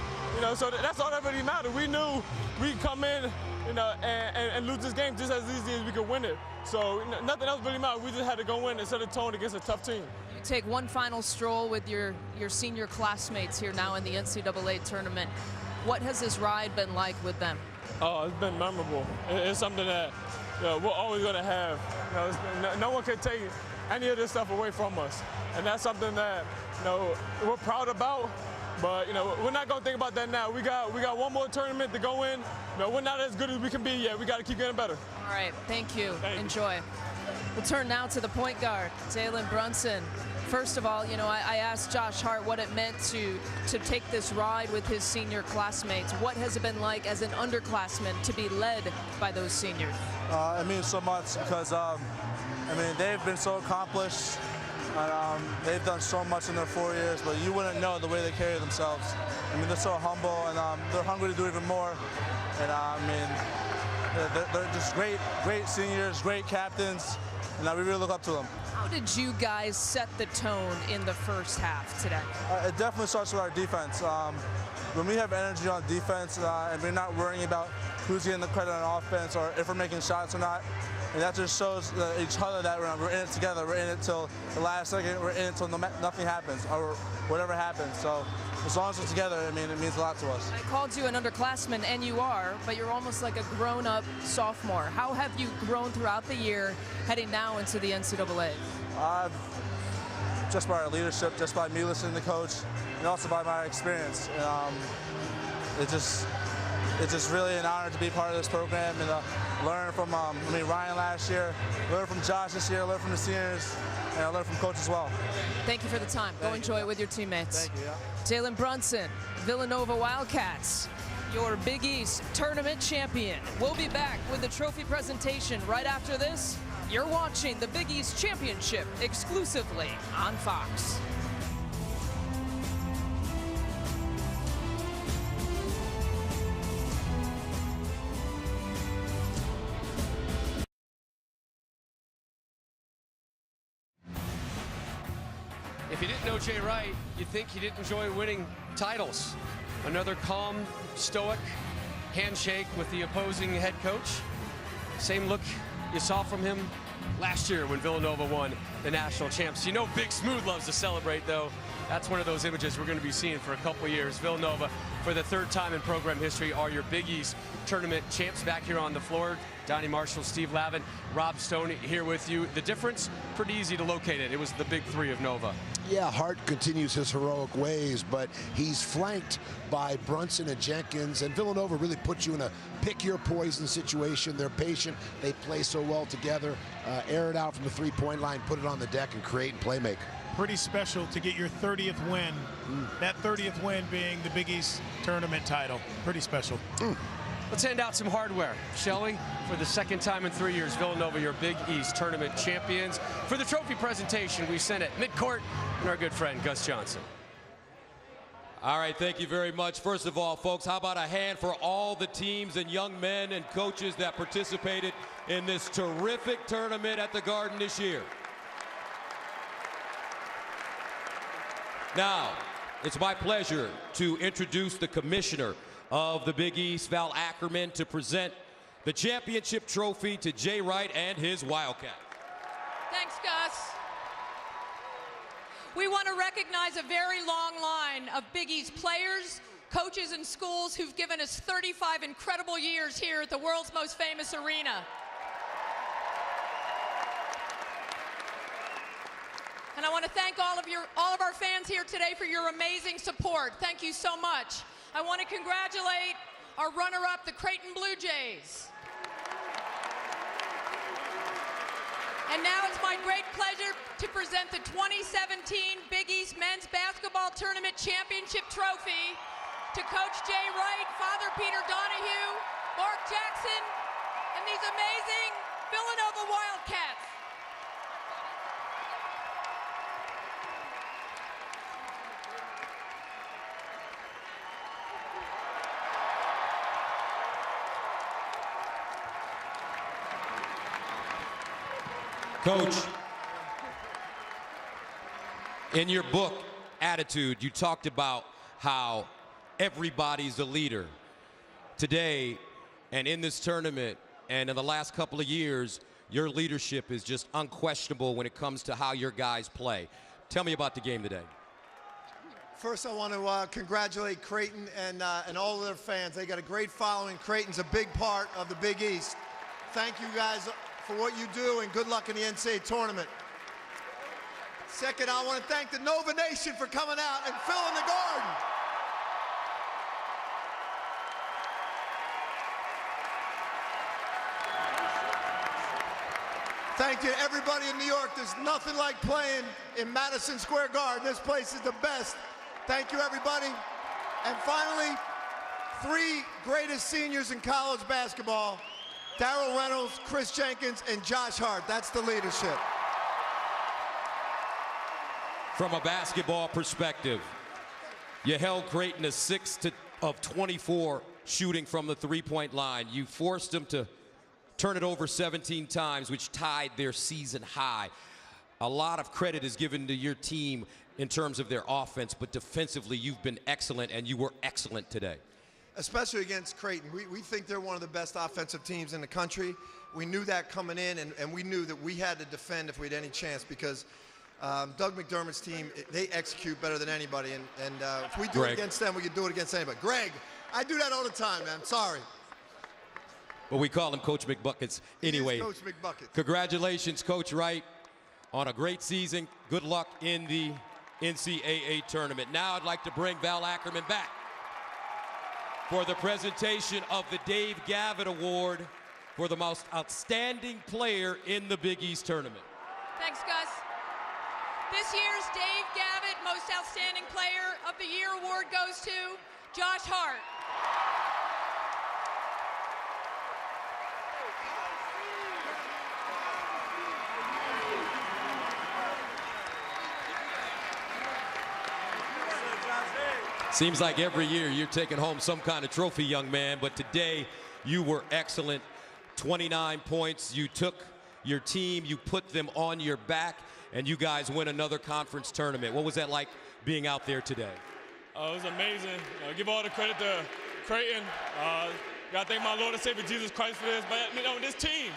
So that's all that really mattered. We knew we'd come in, and lose this game just as easy as we could win it. So nothing else really mattered. We just had to go in and set a tone against a tough team. You take one final stroll with your senior classmates here now in the NCAA tournament. What has this ride been like with them? Oh, it's been memorable. It's something that we're always going to have. No one can take any of this stuff away from us, and that's something that we're proud about. But we're not going to think about that now. We got one more tournament to go in. We're not as good as we can be yet. We got to keep getting better. All right, thank you. Thank Enjoy. you. We'll turn now to the point guard, Jalen Brunson. First of all, I asked Josh Hart what it meant to take this ride with his senior classmates. What has it been like as an underclassman to be led by those seniors? It means so much because, they've been so accomplished. And, they've done so much in their 4 years, but you wouldn't know the way they carry themselves. They're so humble, and they're hungry to do even more. And they're just great seniors, great captains, and we really look up to them. How did you guys set the tone in the first half today? It definitely starts with our defense. When we have energy on defense and we're not worrying about who's getting the credit on offense or if we're making shots or not, and that just shows each other that we're in it together. We're in it till the last second. We're in it till nothing happens or whatever happens. So as long as we're together, it means a lot to us. I called you an underclassman, and you are, but you're almost like a grown-up sophomore. How have you grown throughout the year, heading now into the NCAA? Just by our leadership, just by me listening to coach, and also by my experience. It's just really an honor to be part of this program and learn from Ryan last year, learn from Josh this year, learn from the seniors, and I learn from coach as well. Thank you for the time. Go enjoy it with your teammates. Thank you. Jalen Brunson, Villanova Wildcats, your Big East tournament champion. We'll be back with the trophy presentation right after this. You're watching the Big East Championship exclusively on Fox. If you didn't know Jay Wright, you'd think he didn't enjoy winning titles. Another calm, stoic handshake with the opposing head coach. Same look you saw from him last year when Villanova won the national champs. Big Smooth loves to celebrate, though. That's one of those images we're going to be seeing for a couple of years. Villanova, for the third time in program history, are your Big East tournament champs. Back here on the floor, Donnie Marshall, Steve Lavin, Rob Stone here with you. The difference, pretty easy to locate it. It was the big three of Nova. Yeah, Hart continues his heroic ways, but he's flanked by Brunson and Jenkins, and Villanova really puts you in a pick-your-poison situation. They're patient. They play so well together. Air it out from the three-point line, put it on the deck, and create and play make. Pretty special to get your 30th win. That 30th win being the Big East tournament title. Pretty special. Let's hand out some hardware, shall we? For the second time in 3 years, Villanova, your Big East tournament champions. For the trophy presentation, we sent it midcourt and our good friend, Gus Johnson. All right, thank you very much. First of all, folks, how about a hand for all the teams and young men and coaches that participated in this terrific tournament at the Garden this year. Now, it's my pleasure to introduce the commissioner of the Big East, Val Ackerman, to present the championship trophy to Jay Wright and his Wildcats. Thanks, Gus. We want to recognize a very long line of Big East players, coaches, and schools who've given us 35 incredible years here at the world's most famous arena. And I want to thank all of our fans here today for your amazing support. Thank you so much. I want to congratulate our runner-up, the Creighton Bluejays. And now it's my great pleasure to present the 2017 Big East Men's Basketball Tournament Championship Trophy to Coach Jay Wright, Father Peter Donahue, Mark Jackson, and these amazing Villanova Wildcats. Coach, in your book, Attitude, you talked about how everybody's a leader. Today, and in this tournament, and in the last couple of years, your leadership is just unquestionable when it comes to how your guys play. Tell me about the game today. First, I want to congratulate Creighton and all of their fans. They got a great following. Creighton's a big part of the Big East. Thank you guys for what you do, and good luck in the NCAA tournament. Second, I want to thank the Nova Nation for coming out and filling the Garden. Thank you to everybody in New York. There's nothing like playing in Madison Square Garden. This place is the best. Thank you, everybody. And finally, 3 greatest seniors in college basketball: Darrell Reynolds, Chris Jenkins, and Josh Hart. That's the leadership. From a basketball perspective, you held Creighton to 6 of 24 shooting from the three-point line. You forced them to turn it over 17 times, which tied their season high. A lot of credit is given to your team in terms of their offense, but defensively, you've been excellent, and you were excellent today. Especially against Creighton. We think they're one of the best offensive teams in the country. We knew that coming in, and we knew that we had to defend if we had any chance, because Doug McDermott's team, they execute better than anybody, and if we do it against them, we can do it against anybody. Greg, I do that all the time, man. Sorry. But we call him Coach McBuckets anyway. He is Coach McBuckets. Congratulations, Coach Wright, on a great season. Good luck in the NCAA tournament. Now I'd like to bring Val Ackerman back for the presentation of the Dave Gavitt Award for the most outstanding player in the Big East tournament. Thanks, Gus. This year's Dave Gavitt Most Outstanding Player of the Year award goes to Josh Hart. Seems like every year you're taking home some kind of trophy, young man, but today you were excellent. 29 points. You took your team, you put them on your back, and you guys win another conference tournament. What was that like being out there today? It was amazing. Give all the credit to Creighton. Got to thank my Lord and Savior Jesus Christ for this. But this team,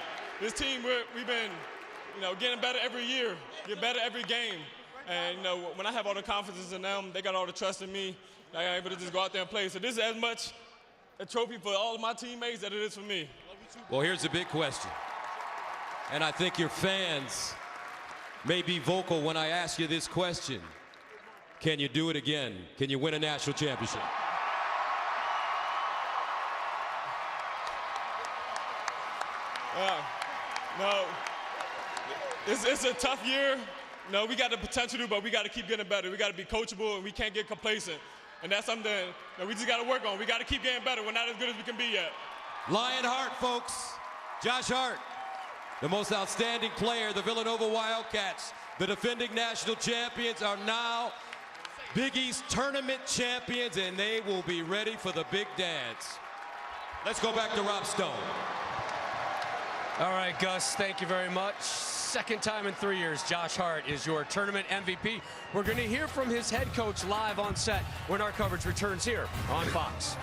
we've been, getting better every year, get better every game. And when I have all the confidence in them, they got all the trust in me. I'm able to just go out there and play. So this is as much a trophy for all of my teammates as it is for me. Well, here's the big question. And I think your fans may be vocal when I ask you this question. Can you do it again? Can you win a national championship? No, it's a tough year. No, we got the potential to, but we got to keep getting better. We got to be coachable, and we can't get complacent. And that's something that we just got to work on. We got to keep getting better. We're not as good as we can be yet. Lion Hart, folks. Josh Hart, the most outstanding player, the Villanova Wildcats, the defending national champions, are now Big East tournament champions, and they will be ready for the big dance. Let's go back to Rob Stone. All right, Gus, thank you very much. Second time in 3 years, Josh Hart is your tournament MVP. We're going to hear from his head coach live on set when our coverage returns here on Fox.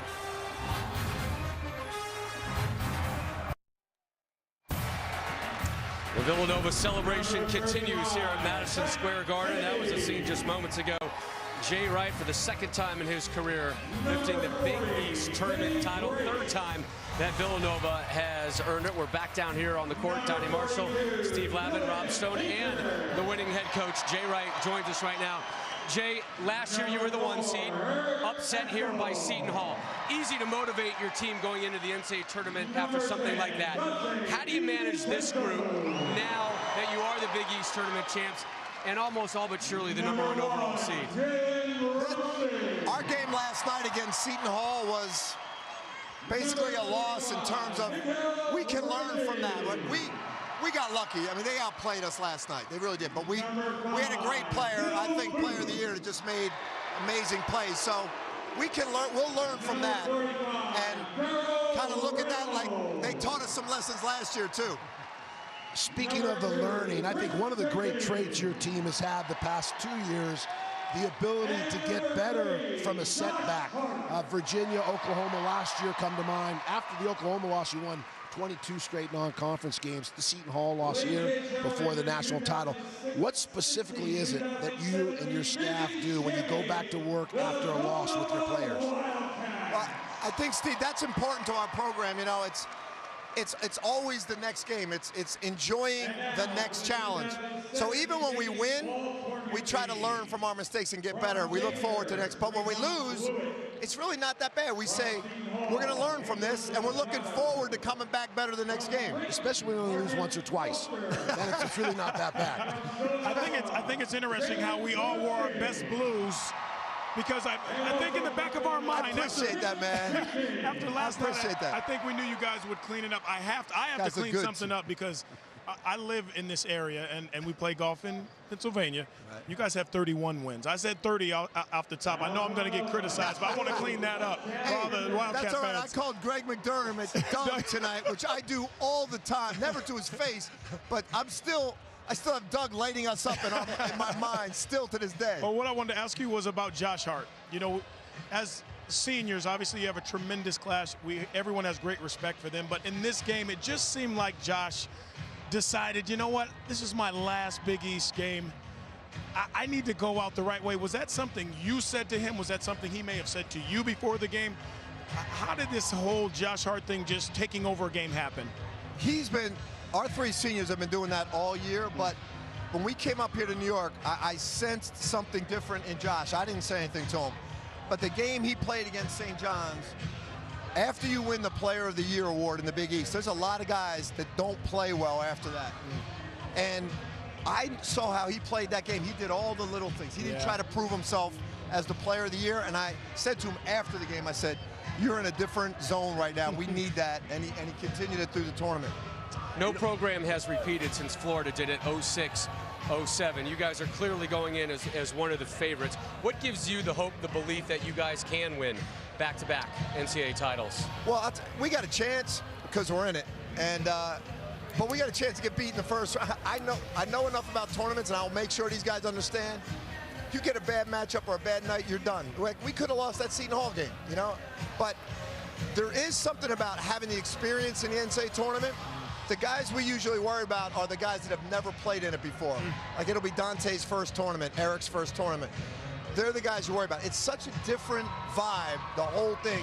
The Villanova celebration continues here at Madison Square Garden. That was a scene just moments ago. Jay Wright, for the second time in his career, lifting the Big East tournament title. Third time that Villanova has earned it. We're back down here on the court. Donnie Marshall, Steve Lavin, Rob Stone, and the winning head coach, Jay Wright, joins us right now. Jay, last year you were the 1 seed, upset here by Seton Hall. Easy to motivate your team going into the NCAA tournament after something like that. How do you manage this group now that you are the Big East tournament champs and almost all but surely the #1 overall seed? Our game last night against Seton Hall was basically a loss in terms of we can learn from that. We got lucky. I mean, they outplayed us last night. They really did. But we had a great player, I think player of the year, that just made amazing plays. So we can learn. We'll learn from that and kind of look at that like they taught us some lessons last year too. Speaking of the learning, I think one of the great traits your team has had the past 2 years, the ability to get better from a setback. Virginia, Oklahoma last year come to mind. After the Oklahoma loss, you won 22 straight non-conference games. The Seton Hall loss here before the national title. What specifically is it that you and your staff do when you go back to work after a loss with your players? Well, I think, Steve, that's important to our program. You know, it's always the next game. It's enjoying the next challenge. So even when we win, we try to learn from our mistakes and get better. We look forward to the next. But when we lose, it's really not that bad. We say, we're going to learn from this, and we're looking forward to coming back better the next game. Especially when we lose once or twice. Then it's really not that bad. I think it's interesting how we all wore our best blues, because I think in the back of our mind, I appreciate that, man. After last night, I think we knew you guys would clean it up. I have to clean something up, because I live in this area, and we play golf in Pennsylvania. Right. You guys have 31 wins. I said 30 off the top. I know I'm going to get criticized, but I want to clean that up for all the Wildcat that's all right. fans. I called Greg McDermott Doug tonight, which I do all the time, never to his face, but I still have Doug lighting us up in my mind still to this day. Well, what I wanted to ask you was about Josh Hart. You know, as seniors, obviously you have a tremendous class. Everyone has great respect for them, but in this game, it just seemed like Josh decided, you know what, this is my last Big East game. I need to go out the right way. Was that something you said to him? Was that something he may have said to you before the game? How did this whole Josh Hart thing, just taking over a game, happen? Our three seniors have been doing that all year, but when we came up here to New York, I sensed something different in Josh. I didn't say anything to him. But the game he played against St. John's, after you win the Player of the Year award in the Big East, there's a lot of guys that don't play well after that. And I saw how he played that game. He did all the little things. He didn't try to prove himself as the Player of the Year. And I said to him after the game, I said, you're in a different zone right now. We need that. And he continued it through the tournament. No program has repeated since Florida did it 06, 07. You guys are clearly going in as one of the favorites. What gives you the hope, the belief that you guys can win back-to-back NCAA titles? Well, we got a chance because we're in it, and but we got a chance to get beat in the first round. I know enough about tournaments, and I'll make sure these guys understand. You get a bad matchup or a bad night, you're done. We could have lost that Seton Hall game, you know, but there is something about having the experience in the NCAA tournament. The guys we usually worry about are the guys that have never played in it before. Like, it'll be Dante's first tournament, Eric's first tournament. They're the guys you worry about. It's such a different vibe, the whole thing.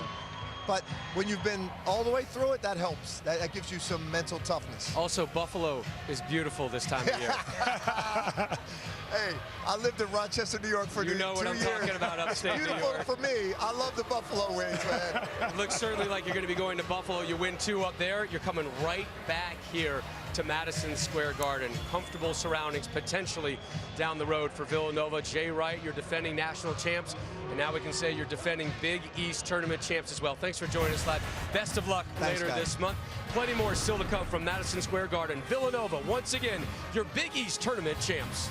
But when you've been all the way through it, that helps. That gives you some mental toughness. Also, Buffalo is beautiful this time of year. Hey, I lived in Rochester, New York for 2 years. You know what I'm talking about, upstate New York. Beautiful for me. I love the Buffalo wings, man. It looks certainly like you're going to be going to Buffalo. You win 2 up there. You're coming right back here to Madison Square Garden. Comfortable surroundings potentially down the road for Villanova. Jay Wright, you're defending national champs. And now we can say you're defending Big East tournament champs as well. Thanks for joining us live. Best of luck later this month. Plenty more still to come from Madison Square Garden. Villanova, once again, your Big East tournament champs.